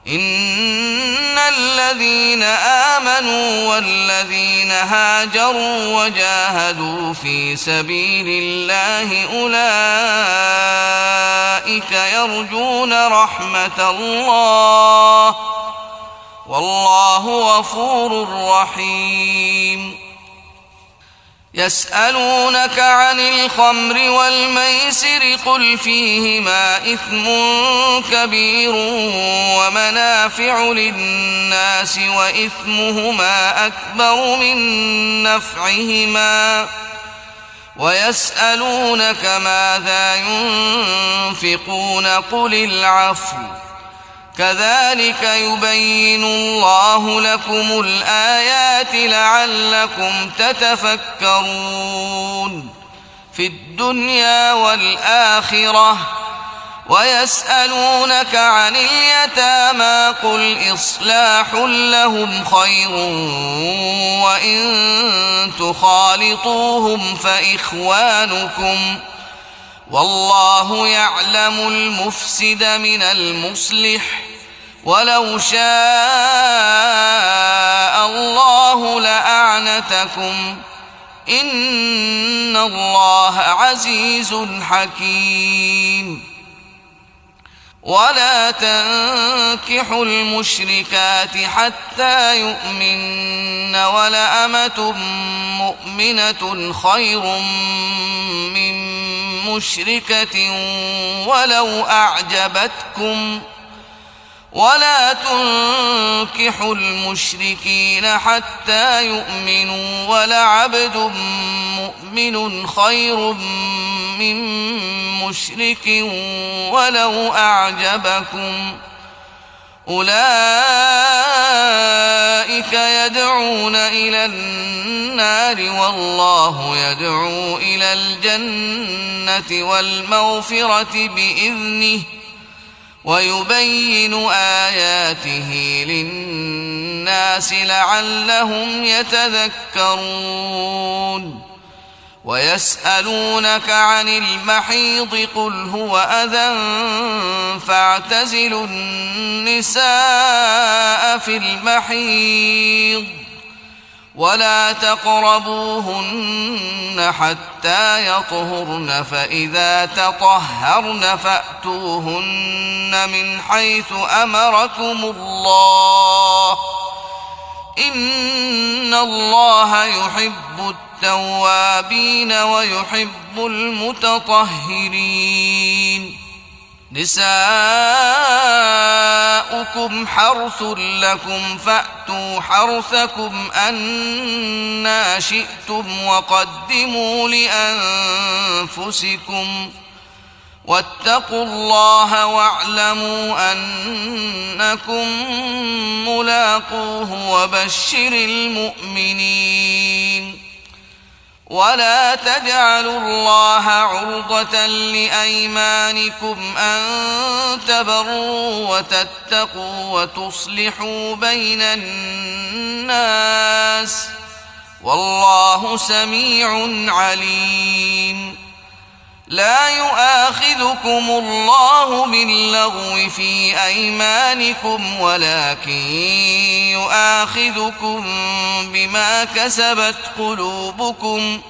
Speaker 2: إن الذين آمنوا والذين هاجروا وجاهدوا في سبيل الله أولئك يرجون رحمة الله والله غفور رحيم يسألونك عن الخمر والميسر قل فيهما إثم كبير ومنافع للناس وإثمهما أكبر من نفعهما ويسألونك ماذا ينفقون قل العفو كذلك يبين الله لكم الآيات لعلكم تتفكرون في الدنيا والآخرة ويسألونك عن اليتامى قل إصلاح لهم خير وإن تخالطوهم فإخوانكم والله يعلم المفسد من المصلح ولو شاء الله لأعنتكم إن الله عزيز حكيم ولا تنكحوا المشركات حتى يؤمن ولأمة مؤمنة خير من مشركة ولو أعجبتكم ولا تنكحوا المشركين حتى يؤمنوا ولعبد مؤمن خير من مشرك ولو أعجبكم أولئك يدعون إلى النار والله يدعو إلى الجنة والمغفرة بإذنه ويبين آياته للناس لعلهم يتذكرون ويسألونك عن المحيض قل هو أذى فاعتزلوا النساء في المحيض ولا تقربوهن حتى يطهرن فإذا تطهرن فأتوهن من حيث أمركم الله إن الله يحب التوابين ويحب المتطهرين نساؤكم حرث لكم فأتوا حرثكم أنى شئتم وقدموا لأنفسكم واتقوا الله واعلموا أنكم ملاقوه وبشر المؤمنين ولا تجعلوا الله عرضة لأيمانكم أن تبروا وتتقوا وتصلحوا بين الناس والله سميع عليم لا يؤاخذكم الله باللغو في أيمانكم ولكن يؤاخذكم بما كسبت قلوبكم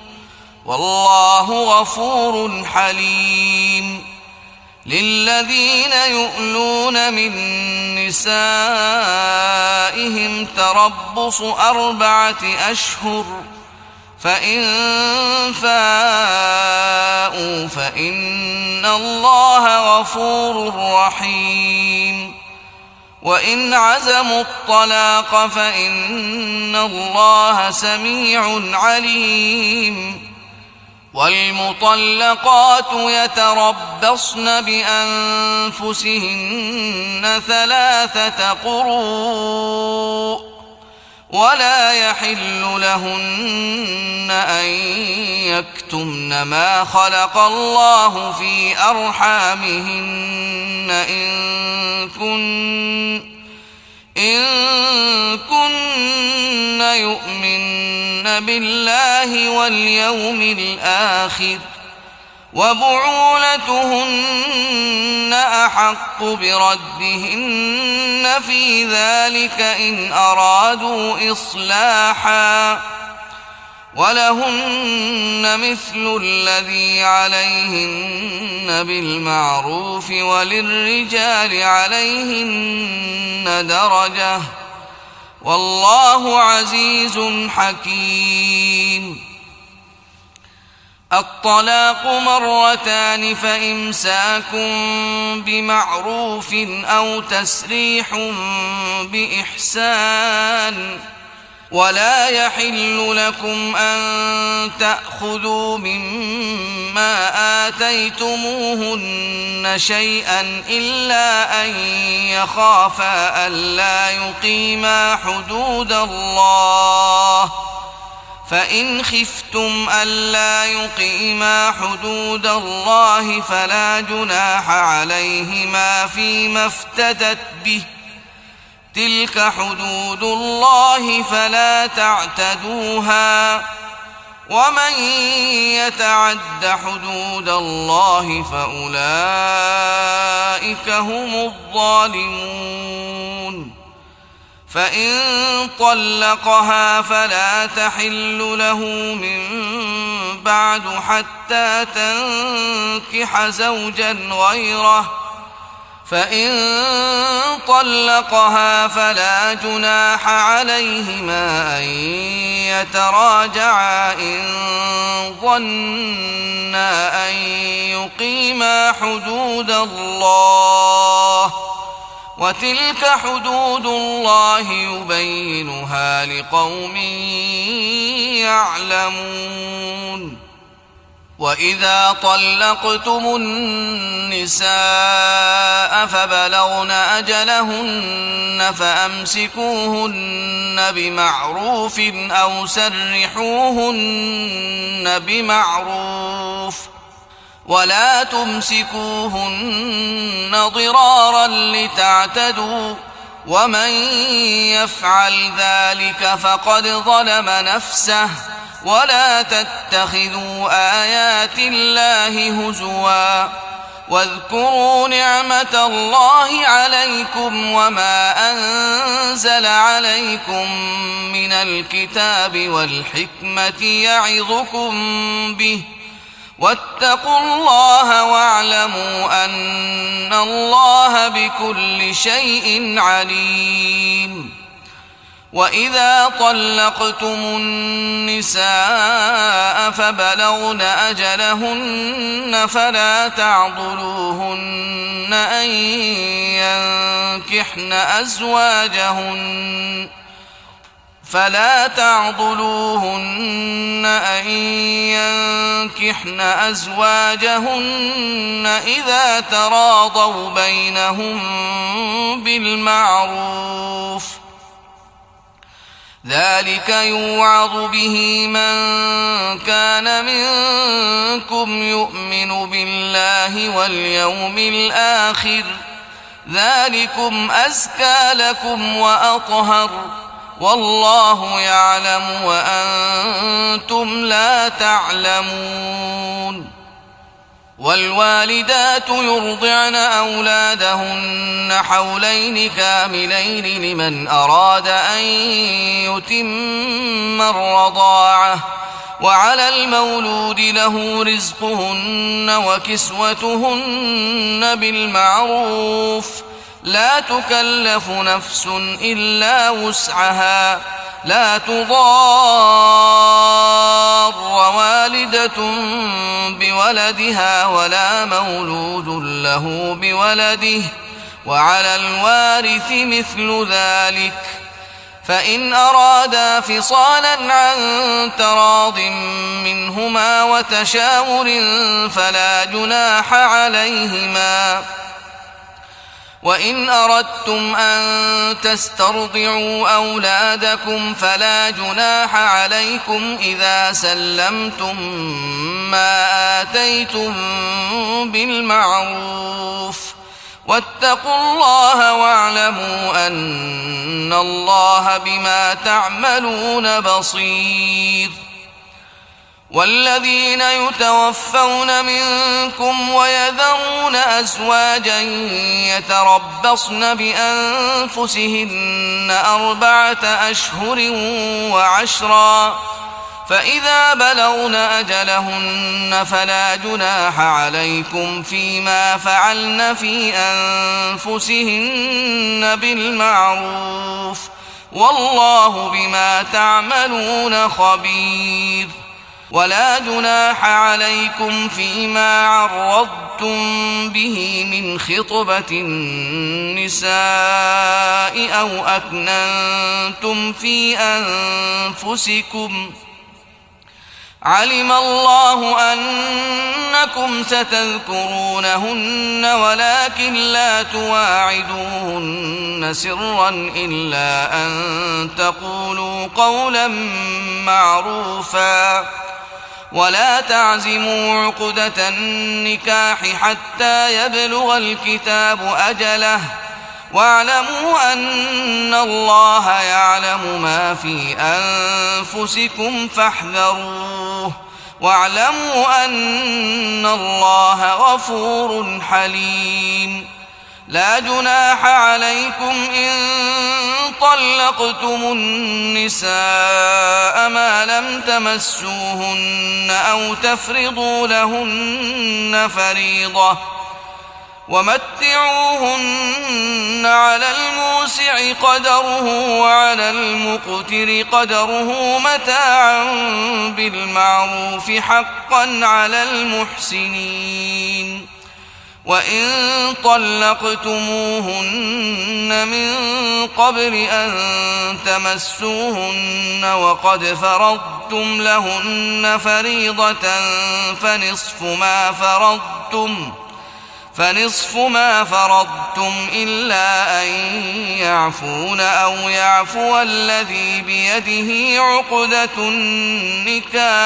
Speaker 2: والله غفور حليم للذين يؤلون من نسائهم تربص 4 أشهر فإن فاءوا فإن الله غفور رحيم وإن عزموا الطلاق فإن الله سميع عليم والمطلقات يتربصن بأنفسهن 3 قروء ولا يحل لهن أن يكتمن ما خلق الله في أرحامهن إن كن يؤمن بالله واليوم الآخر وبعولتهن أحق بردهن في ذلك إن أرادوا إصلاحا ولهن مثل الذي عليهن بالمعروف وللرجال عليهن درجة والله عزيز حكيم الطلاق 2 فإمساك بمعروف أو تسريح بإحسان ولا يحل لكم أن تأخذوا مما آتيتموهن شيئا إلا أن يخافا ألا يقيما حدود الله فإن خفتم ألا يقيما حدود الله فلا جناح عليهما فيما افتدت به تلك حدود الله فلا تعتدوها ومن يتعد حدود الله فأولئك هم الظالمون فإن طلقها فلا تحل له من بعد حتى تنكح زوجا غيره فإن طلقها فلا جناح عليهما أن يتراجعا إن ظنا أن يقيما حدود الله وتلك حدود الله يبينها لقوم يعلمون وإذا طلقتم النساء فبلغن أجلهن فأمسكوهن بمعروف أو سرحوهن بمعروف ولا تمسكوهن ضرارا لتعتدوا ومن يفعل ذلك فقد ظلم نفسه ولا تتخذوا آيات الله هزوا واذكروا نعمة الله عليكم وما أنزل عليكم من الكتاب والحكمة يعظكم به واتقوا الله واعلموا أن الله بكل شيء عليم. وإذا طلقتم النساء فبلغن أجلهن فلا تعضلوهن أن ينكحن أزواجهن إذا تراضوا بينهم بالمعروف ذلك يوعظ به من كان منكم يؤمن بالله واليوم الآخر ذلكم أزكى لكم وأطهر والله يعلم وأنتم لا تعلمون. والوالدات يرضعن أولادهن حولين كاملين لمن أراد أن يتم الرضاعة وعلى المولود له رزقهن وكسوتهن بالمعروف لا تكلف نفس إلا وسعها لا تضار والدة بولدها ولا مولود له بولده وعلى الوارث مثل ذلك فإن أرادا فصالا عن تراض منهما وتشاور فلا جناح عليهما. وإن أردتم أن تسترضعوا أولادكم فلا جناح عليكم إذا سلمتم ما آتيتم بالمعروف واتقوا الله واعلموا أن الله بما تعملون بصير. والذين يتوفون منكم ويذرون أزواجا يتربصن بأنفسهن 4 أشهر وعشرا فإذا بلغن أجلهن فلا جناح عليكم فيما فعلن في أنفسهن بالمعروف والله بما تعملون خبير. ولا جناح عليكم فيما عرضتم به من خطبة النساء أو أكننتم في أنفسكم علم الله أنكم ستذكرونهن ولكن لا تواعدوهن سرا إلا أن تقولوا قولا معروفا ولا تعزموا عقدة النكاح حتى يبلغ الكتاب أجله واعلموا أن الله يعلم ما في أنفسكم فاحذروه واعلموا أن الله غفور حليم. لا جناح عليكم إن طلقتم النساء ما لم تمسوهن أو تفرضوا لهن فريضة ومتعوهن على الموسع قدره وعلى المقتر قدره متاعا بالمعروف حقا على المحسنين. وإن طلقتموهن من قبل أن تمسوهن وقد فرضتم فنصف ما فرضتم إلا أن يعفون أو يعفو الذي بيده عقدة النكاح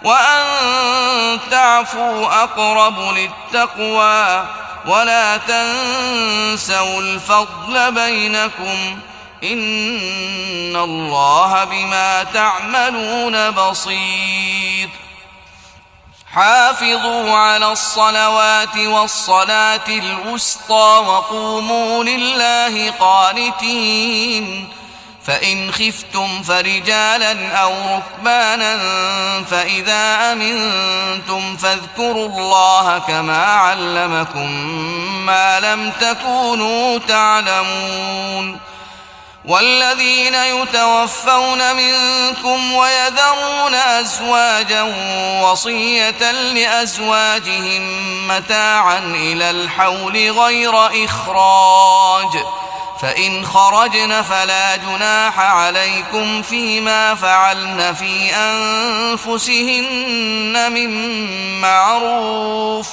Speaker 2: وأن تعفوا أقرب للتقوى ولا تنسوا الفضل بينكم إن الله بما تعملون بصير. حافظوا على الصلوات والصلاة الوسطى وقوموا لله قانتين. فإن خفتم فرجالا أو ركبانا فإذا أمنتم فاذكروا الله كما علمكم ما لم تكونوا تعلمون. والذين يتوفون منكم ويذرون أزواجا وصية لأزواجهم متاعا إلى الحول غير إخراج فإن خرجن فلا جناح عليكم فيما فعلن في أنفسهن من معروف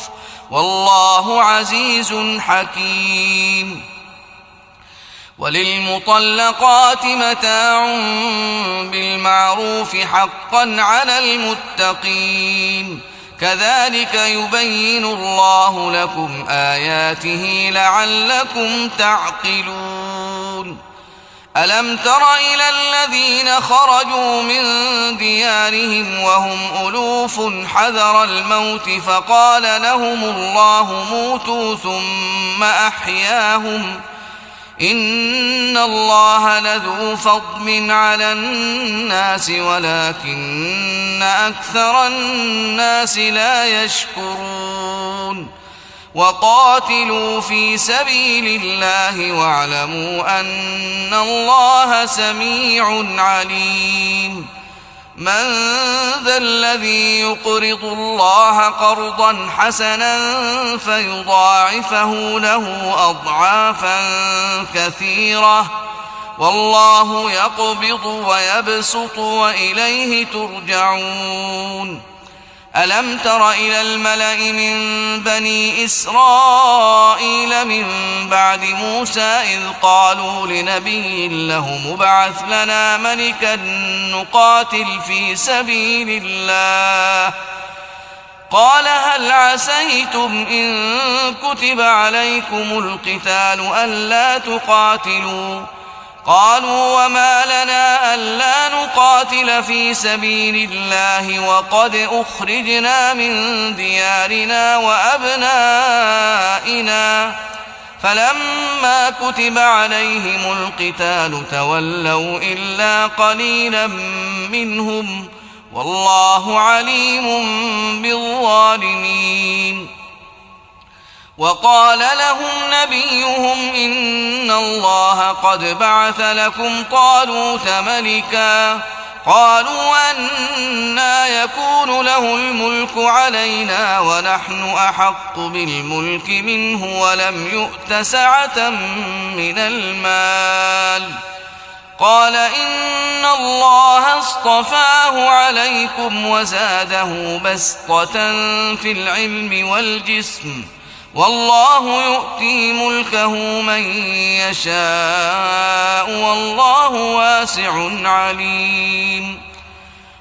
Speaker 2: والله عزيز حكيم. وللمطلقات متاع بالمعروف حقا على المتقين كذلك يبين الله لكم آياته لعلكم تعقلون. ألم تر إلى الذين خرجوا من ديارهم وهم ألوف حذر الموت فقال لهم الله موتوا ثم أحياهم إن الله لذو فضل على الناس ولكن أكثر الناس لا يشكرون. وقاتلوا في سبيل الله واعلموا أن الله سميع عليم. من ذا الذي يقرض الله قرضا حسنا فيضاعفه له أضعافا كثيرة والله يقبض ويبسط وإليه ترجعون. ألم تر إلى الملأ من بني إسرائيل من بعد موسى إذ قالوا لنبي له مبعث لنا ملكا نقاتل في سبيل الله قال هل عسيتم إن كتب عليكم القتال ألا تقاتلوا قالوا وما لنا ألا نقاتل في سبيل الله وقد أخرجنا من ديارنا وأبنائنا فلما كتب عليهم القتال تولوا إلا قليلا منهم والله عليم بالظالمين. وقال لهم نبيهم إن الله قد بعث لكم طالوت ملكا قالوا أنى يكون له الملك علينا ونحن أحق بالملك منه ولم يؤت سعة من المال قال إن الله اصطفاه عليكم وزاده بسطة في العلم والجسم والله يؤتي ملكه من يشاء والله واسع عليم.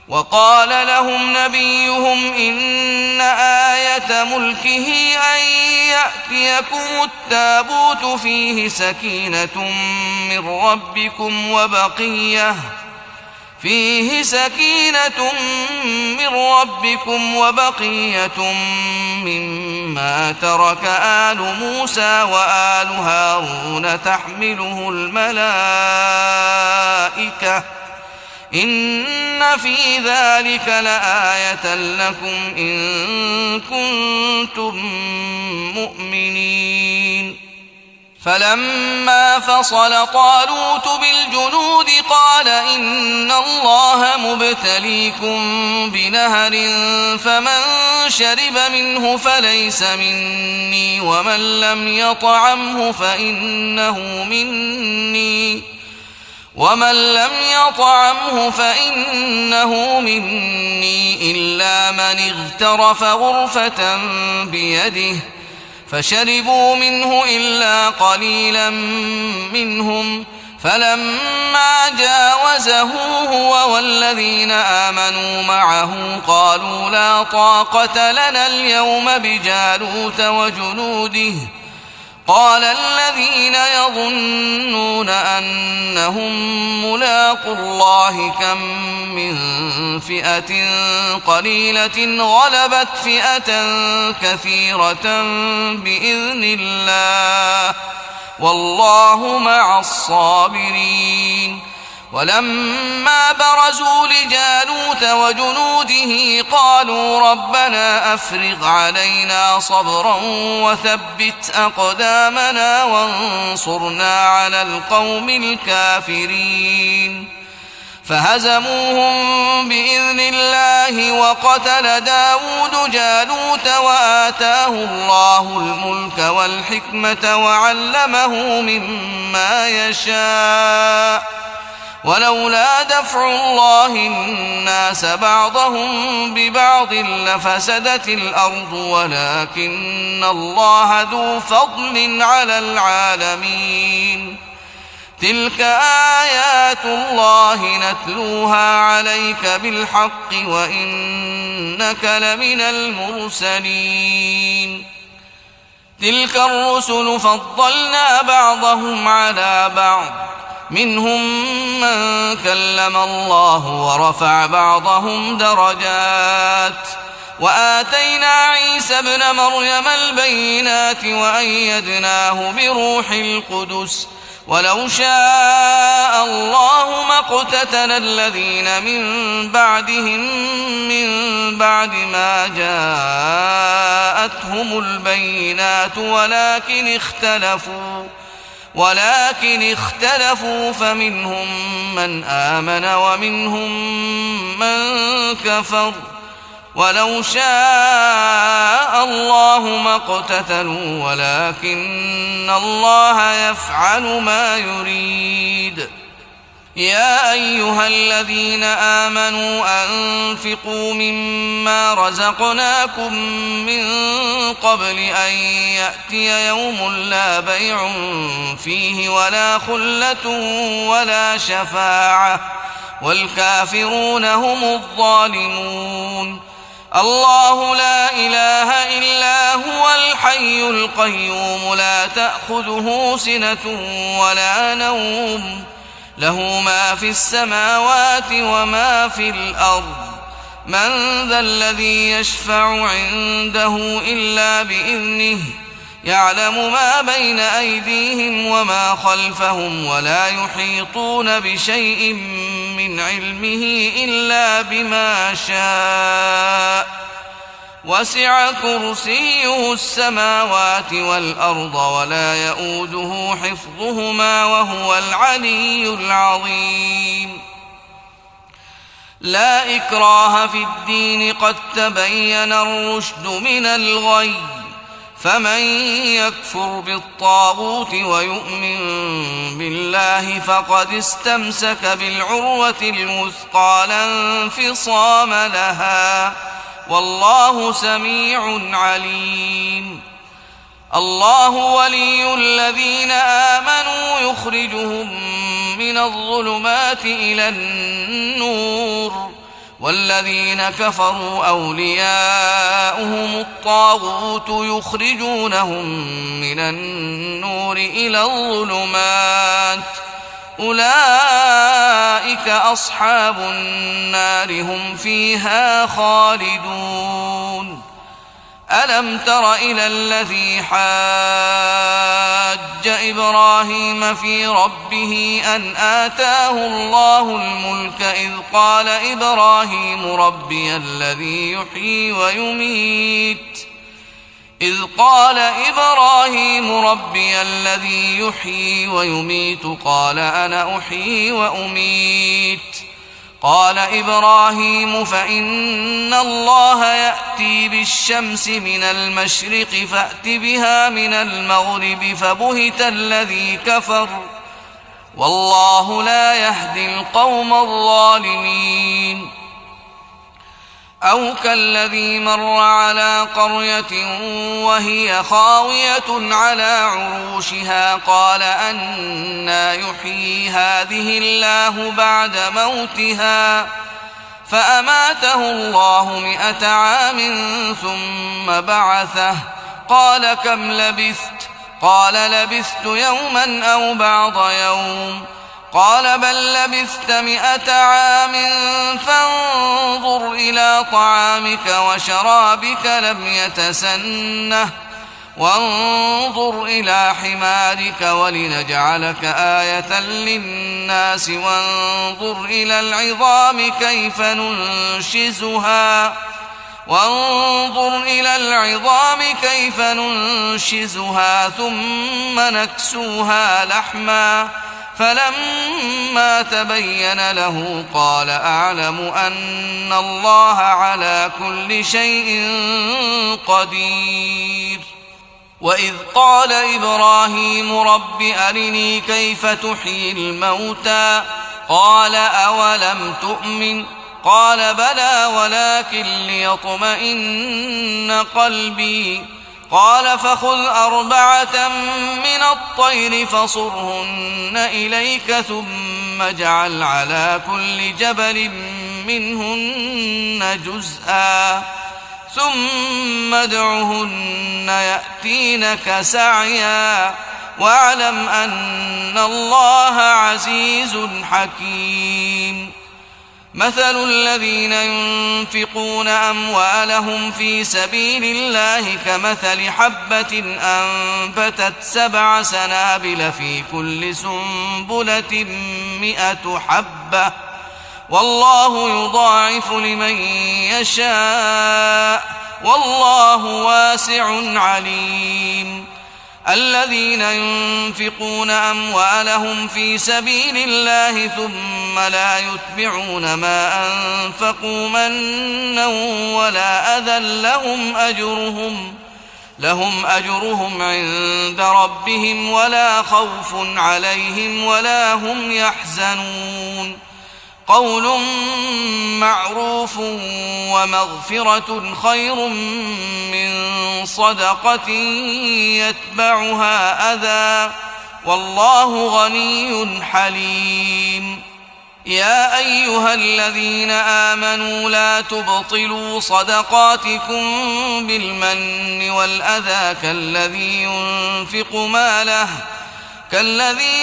Speaker 2: وقال لهم نبيهم إن آية ملكه أن يأتيكم التابوت فيه سكينة من ربكم وبقية مما ترك آل موسى وآل هارون تحمله الملائكة إن في ذلك لآية لكم إن كنتم مؤمنين. فلما فصل طالوت بالجنود قال إن الله مبتليكم بنهر فمن شرب منه فليس مني ومن لم يطعمه فإنه مني إلا من اغترف غرفة بيده فشربوا منه إلا قليلا منهم، فلما جاوزه هو والذين آمنوا معه قالوا لا طاقة لنا اليوم بجالوت وجنوده. قال الذين يظنون أنهم ملاقو الله كم من فئة قليلة غلبت فئة كثيرة بإذن الله والله مع الصابرين. ولما برزوا لجالوت وجنوده قالوا ربنا أفرغ علينا صبرا وثبت أقدامنا وانصرنا على القوم الكافرين. فهزموهم بإذن الله وقتل داود جالوت وآتاه الله الملك والحكمة وعلمه مما يشاء. ولولا دفع الله الناس بعضهم ببعض لفسدت الأرض ولكن الله ذو فضل على العالمين. تلك آيات الله نتلوها عليك بالحق وإنك لمن المرسلين. تلك الرسل فضلنا بعضهم على بعض، منهم من كلم الله ورفع بعضهم درجات، وآتينا عيسى ابن مريم البينات وأيدناه بروح القدس. ولو شاء الله ما اقتتل الذين من بعدهم من بعد ما جاءتهم البينات ولكن اختلفوا فمنهم من آمن ومنهم من كفر. ولو شاء الله ما اقتتلوا ولكن الله يفعل ما يريد. يا أيها الذين آمنوا أنفقوا مما رزقناكم من قبل أن يأتي يوم لا بيع فيه ولا خلة ولا شفاعة والكافرون هم الظالمون. الله لا إله إلا هو الحي القيوم لا تأخذه سنة ولا نوم، له ما في السماوات وما في الأرض. من ذا الذي يشفع عنده إلا بإذنه، يعلم ما بين أيديهم وما خلفهم ولا يحيطون بشيء من علمه إلا بما شاء. وسع كرسيه السماوات والأرض ولا يئوده حفظهما وهو العلي العظيم. لا إكراه في الدين قد تبين الرشد من الغي، فمن يكفر بالطاغوت ويؤمن بالله فقد استمسك بالعروة الوثقى لا انفصام لها والله سميع عليم. الله ولي الذين آمنوا يخرجهم من الظلمات إلى النور، والذين كفروا أولياؤهم الطاغوت يخرجونهم من النور إلى الظلمات. أولئك أصحاب النار هم فيها خالدون. ألم تر إلى الذي حاج إبراهيم في ربه أن آتاه الله الملك إذ قال إبراهيم ربي الذي يحيي ويميت قال أنا أحيي وأميت. قال إبراهيم فإن الله يأتي بالشمس من المشرق فأت بها من المغرب فبهت الذي كفر والله لا يهدي القوم الظالمين. أو كالذي مر على قرية وهي خاوية على عروشها قال أنى يحيي هذه الله بعد موتها فأماته الله 100 عام ثم بعثه قال كم لبثت؟ قال لبثت يوما أو بعض يوم قال بل لبثت 100 عام فانظر إلى طعامك وشرابك لم يتسنه وانظر إلى حمارك ولنجعلك آية للناس وانظر إلى العظام كيف ننشزها ثم نكسوها لحما فلما تبين له قال أعلم أن الله على كل شيء قدير. وإذ قال إبراهيم رب أرني كيف تحيي الموتى قال أولم تؤمن قال بلى ولكن ليطمئن قلبي قال فخذ 4 من الطير فصرهن إليك ثم اجعل على كل جبل منهن جزءا ثم ادعهن يأتينك سعيا واعلم أن الله عزيز حكيم. مثل الذين ينفقون أموالهم في سبيل الله كمثل حبة أنبتت 7 سنابل في كل سنبلة 100 حبة والله يضاعف لمن يشاء والله واسع عليم. الذين ينفقون أموالهم في سبيل الله ثم لا يتبعون ما أنفقوا منا ولا أذى لهم أجرهم عند ربهم ولا خوف عليهم ولا هم يحزنون. قول معروف ومغفرة خير من صدقة يتبعها أذى والله غني حليم. يا أيها الذين آمنوا لا تبطلوا صدقاتكم بالمن والأذى كالذي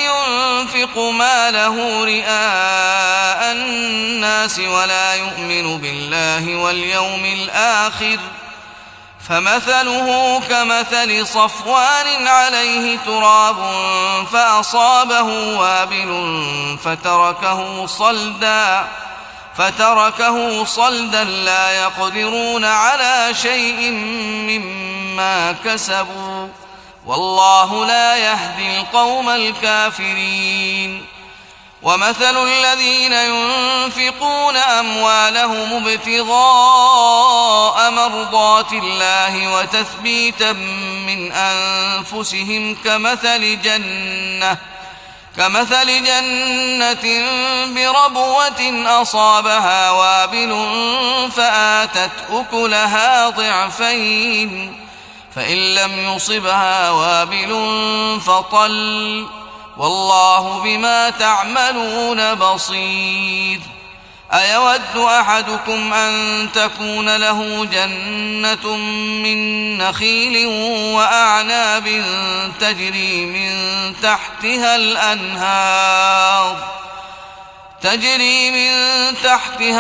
Speaker 2: ينفق ماله رئاء الناس ولا يؤمن بالله واليوم الآخر فمثله كمثل صفوان عليه تراب فأصابه وابل فتركه صلدا لا يقدرون على شيء مما كسبوا والله لا يهدي القوم الكافرين. ومثل الذين ينفقون أموالهم ابتغاء مرضات الله وتثبيتا من أنفسهم كمثل جنة بربوة أصابها وابل فآتت أكلها ضعفين فإن لم يصبها وابل فطل والله بما تعملون بصير. أيود أحدكم أن تكون له جنة من نخيل وأعناب تجري من تحتها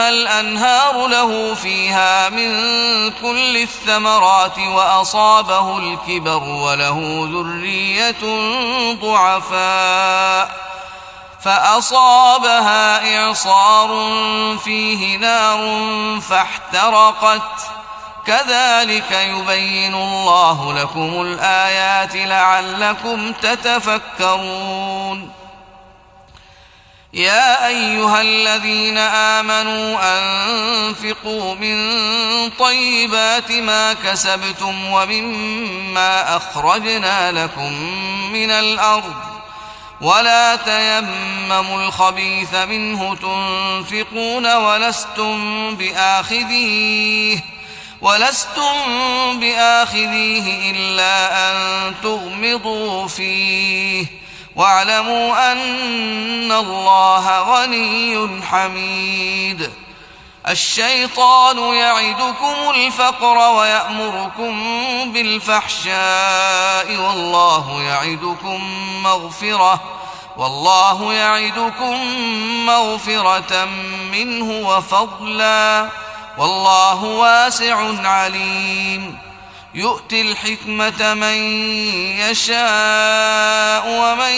Speaker 2: الأنهار له فيها من كل الثمرات وأصابه الكبر وله ذرية ضعفاء فأصابها إعصار فيه نار فاحترقت كذلك يبين الله لكم الآيات لعلكم تتفكرون. يا أيها الذين آمنوا أنفقوا من طيبات ما كسبتم ومما أخرجنا لكم من الأرض ولا تيمموا الخبيث منه تنفقون ولستم بآخذيه إلا أن تغمضوا فيه واعلموا أن الله غني حميد. الشيطان يعدكم الفقر ويأمركم بالفحشاء والله يعدكم مغفرة منه وفضلا والله واسع عليم. يؤتي الحكمة من يشاء ومن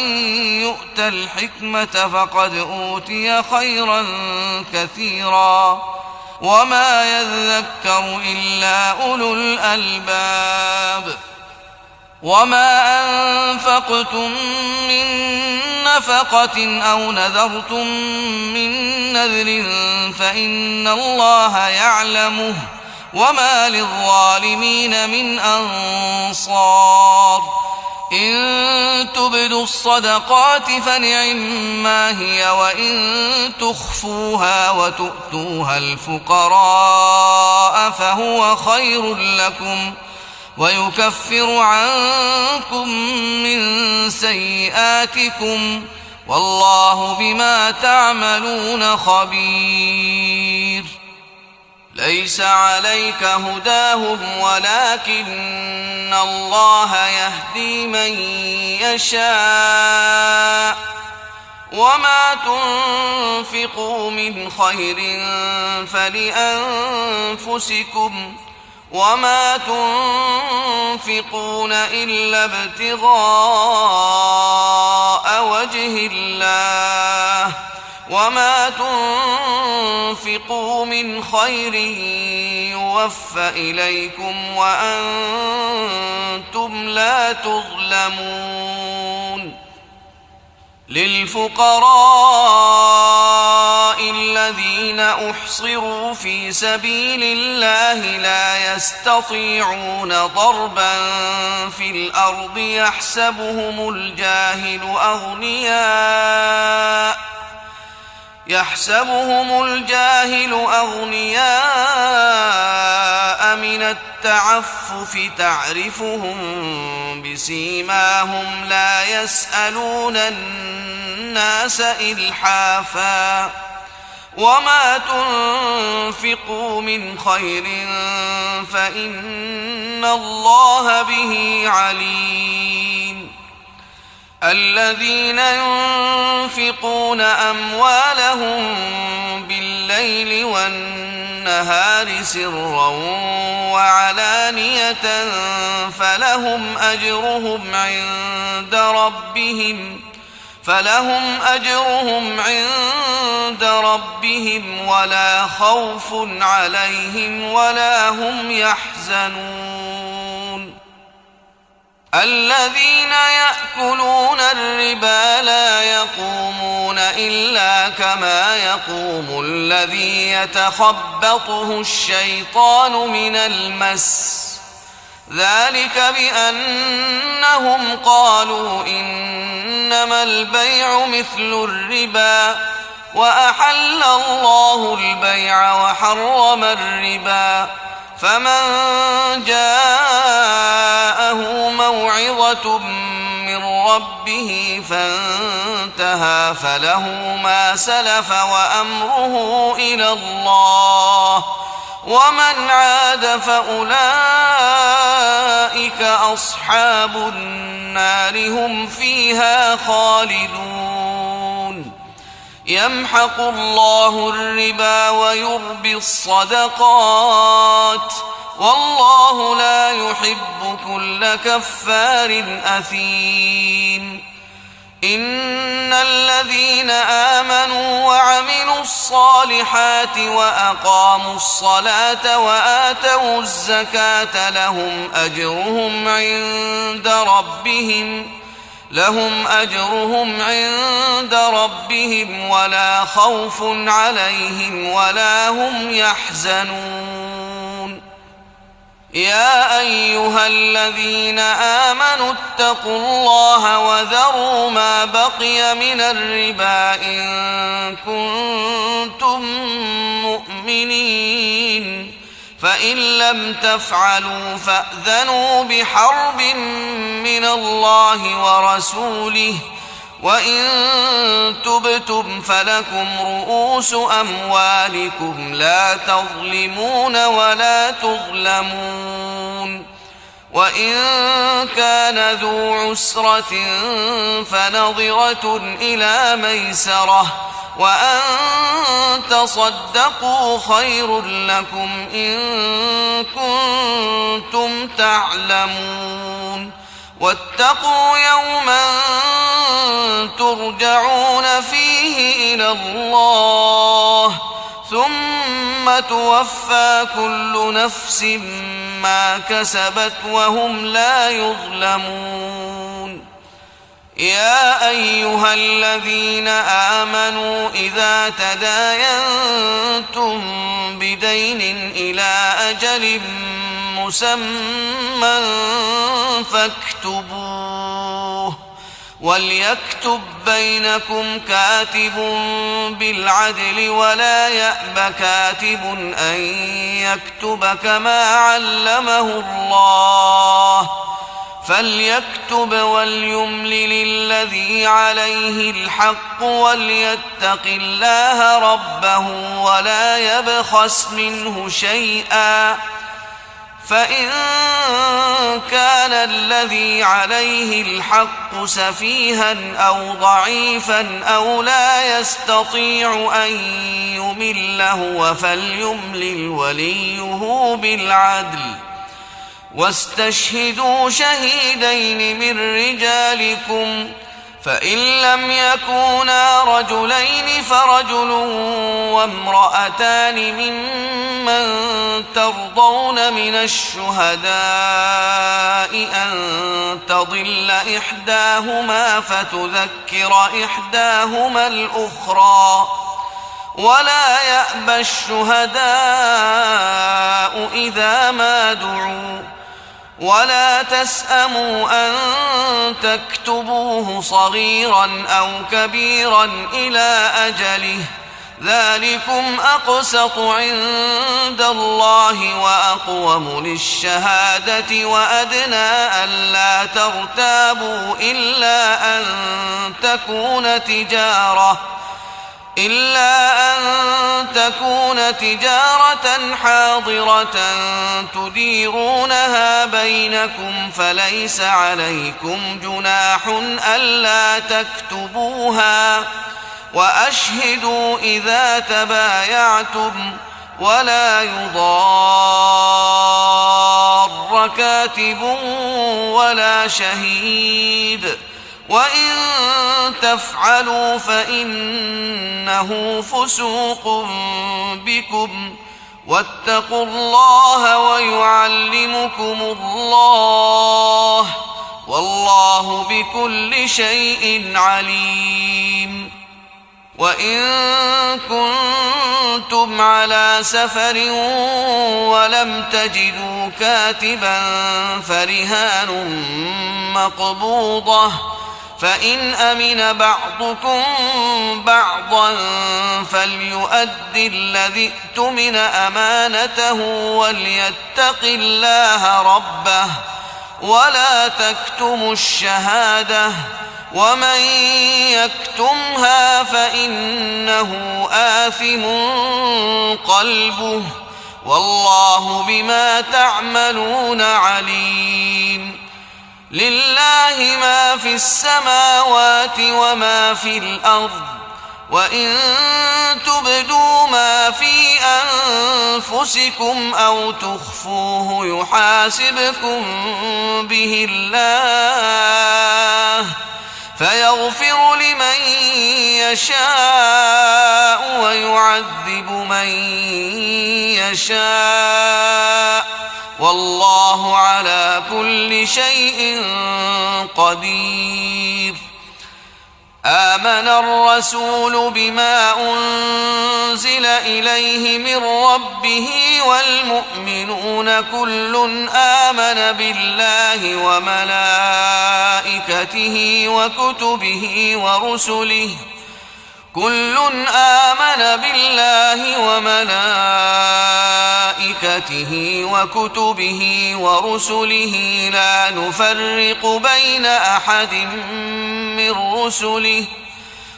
Speaker 2: يؤت الحكمة فقد أوتي خيرا كثيرا وما يذكر إلا أولو الألباب. وما أنفقتم من نفقة أو نذرتم من نذر فإن الله يعلمه وما للظالمين من أنصار. إن تبدوا الصدقات فنعما هي وإن تخفوها وتؤتوها الفقراء فهو خير لكم ويكفر عنكم من سيئاتكم والله بما تعملون خبير. ليس عليك هداهم ولكن الله يهدي من يشاء وما تنفقوا من خير فلأنفسكم وما تنفقون إلا ابتغاء وجه الله وما تنفقوا من خير يوفى إليكم وأنتم لا تظلمون. للفقراء الذين أحصروا في سبيل الله لا يستطيعون ضربا في الأرض يحسبهم الجاهل أغنياء من التعفف تعرفهم بسيماهم لا يسألون الناس إلحافا وما تنفقوا من خير فإن الله به عليم. الذين ينفقون أموالهم بالليل والنهار سرا وعلانية فلهم أجرهم عند ربهم ولا خوف عليهم ولا هم يحزنون. الذين يأكلون الربا لا يقومون إلا كما يقوم الذي يتخبطه الشيطان من المس ذلك بأنهم قالوا إنما البيع مثل الربا وأحل الله البيع وحرم الربا فمن جاءه موعظة من ربه فانتهى فله ما سلف وأمره إلى الله ومن عاد فأولئك أصحاب النار هم فيها خالدون. يمحق الله الربا ويربي الصدقات والله لا يحب كل كفار أثيم. إن الذين آمنوا وعملوا الصالحات وأقاموا الصلاة وآتوا الزكاة لهم أجرهم عند ربهم ولا خوف عليهم ولا هم يحزنون. يا أيها الذين آمنوا اتقوا الله وذروا ما بقي من الربا إن كنتم مؤمنين فإن لم تفعلوا فأذنوا بحرب من الله ورسوله وإن تبتم فلكم رؤوس أموالكم لا تظلمون ولا تظلمون وإن كان ذو عسرة فنظرة إلى ميسرة وأن تصدقوا خير لكم إن كنتم تعلمون واتقوا يوما ترجعون فيه إلى الله ثم توفى كل نفس ما كسبت وهم لا يظلمون يا أيها الذين آمنوا إذا تداينتم بدين إلى أجل مسمى فاكتبوه وليكتب بينكم كاتب بالعدل ولا يأب كاتب أن يكتب كما علمه الله فليكتب وليملل الذي عليه الحق وليتق الله ربه ولا يبخس منه شيئا فإن كان الذي عليه الحق سفيها أو ضعيفا أو لا يستطيع أن يمل هو فليملل وليه بالعدل واستشهدوا شهيدين من رجالكم فإن لم يكونا رجلين فرجل وامرأتان ممن ترضون من الشهداء أن تضل إحداهما فتذكر إحداهما الأخرى ولا يأبى الشهداء إذا ما دعوا ولا تسأموا أن تكتبوه صغيرا أو كبيرا إلى أجله ذلكم أقسط عند الله وأقوم للشهادة وأدنى ألا ترتابوا إلا أن تكون تجارة حاضرة تديرونها بينكم فليس عليكم جناح ألا تكتبوها وأشهدوا إذا تبايعتم ولا يضار كاتب ولا شهيد وإن تفعلوا فإنه فسوق بكم واتقوا الله ويعلمكم الله والله بكل شيء عليم وإن كنتم على سفر ولم تجدوا كاتبا فرهان مقبوضة فإن أمن بعضكم بعضا فليؤدي الذي اؤتمن أمانته وليتق الله ربه ولا تكتموا الشهادة ومن يكتمها فإنه آثم قلبه والله بما تعملون عليم لله ما في السماوات وما في الأرض وإن تبدوا ما في أنفسكم أو تخفوه يحاسبكم به الله فيغفر لمن يشاء ويعذب من يشاء والله على كل شيء قدير آمن الرسول بما أنزل إليه من ربه والمؤمنون كل آمن بالله وملائكته وكتبه لا نفرق بين أحد من رسله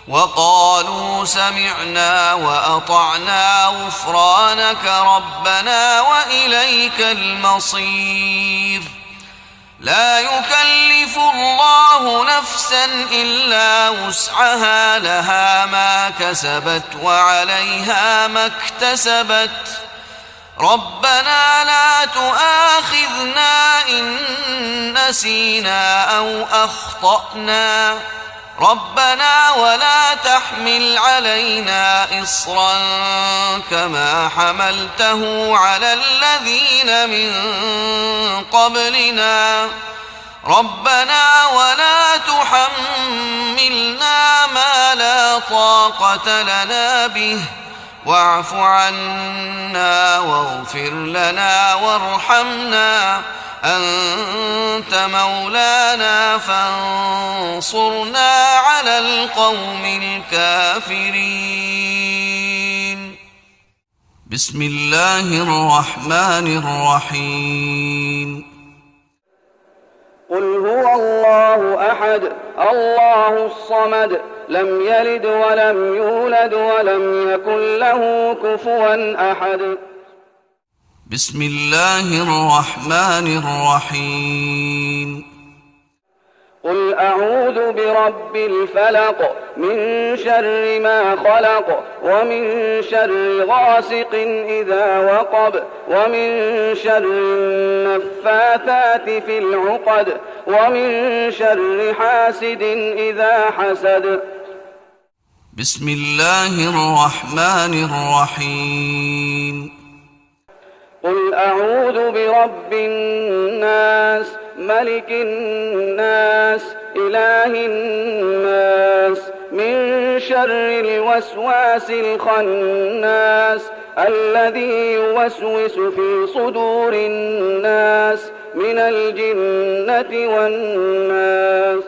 Speaker 2: وقالوا سمعنا وأطعنا غفرانك ربنا وإليك المصير لا يكلف الله نفسا إلا وسعها لها ما كسبت وعليها ما اكتسبت ربنا لا تؤاخذنا إن نسينا أو أخطأنا ربنا ولا تحمل علينا إصرا كما حملته على الذين من قبلنا ربنا ولا تحملنا ما لا طاقة لنا به واعف عنا واغفر لنا وارحمنا أنت مولانا فانصرنا على القوم الكافرين. بسم الله الرحمن الرحيم.
Speaker 3: قل هو الله أحد الله الصمد لم يلد ولم يولد ولم يكن له كفوا أحد.
Speaker 2: بسم الله الرحمن الرحيم.
Speaker 3: قل أعوذ برب الفلق من شر ما خلق ومن شر غاسق إذا وقب ومن شر النفاثات في العقد ومن شر حاسد إذا حسد.
Speaker 2: بسم الله الرحمن الرحيم.
Speaker 3: قل أعوذ برب الناس ملك الناس إله الناس من شر الوسواس الخناس الذي يوسوس في صدور الناس من الجنة والناس.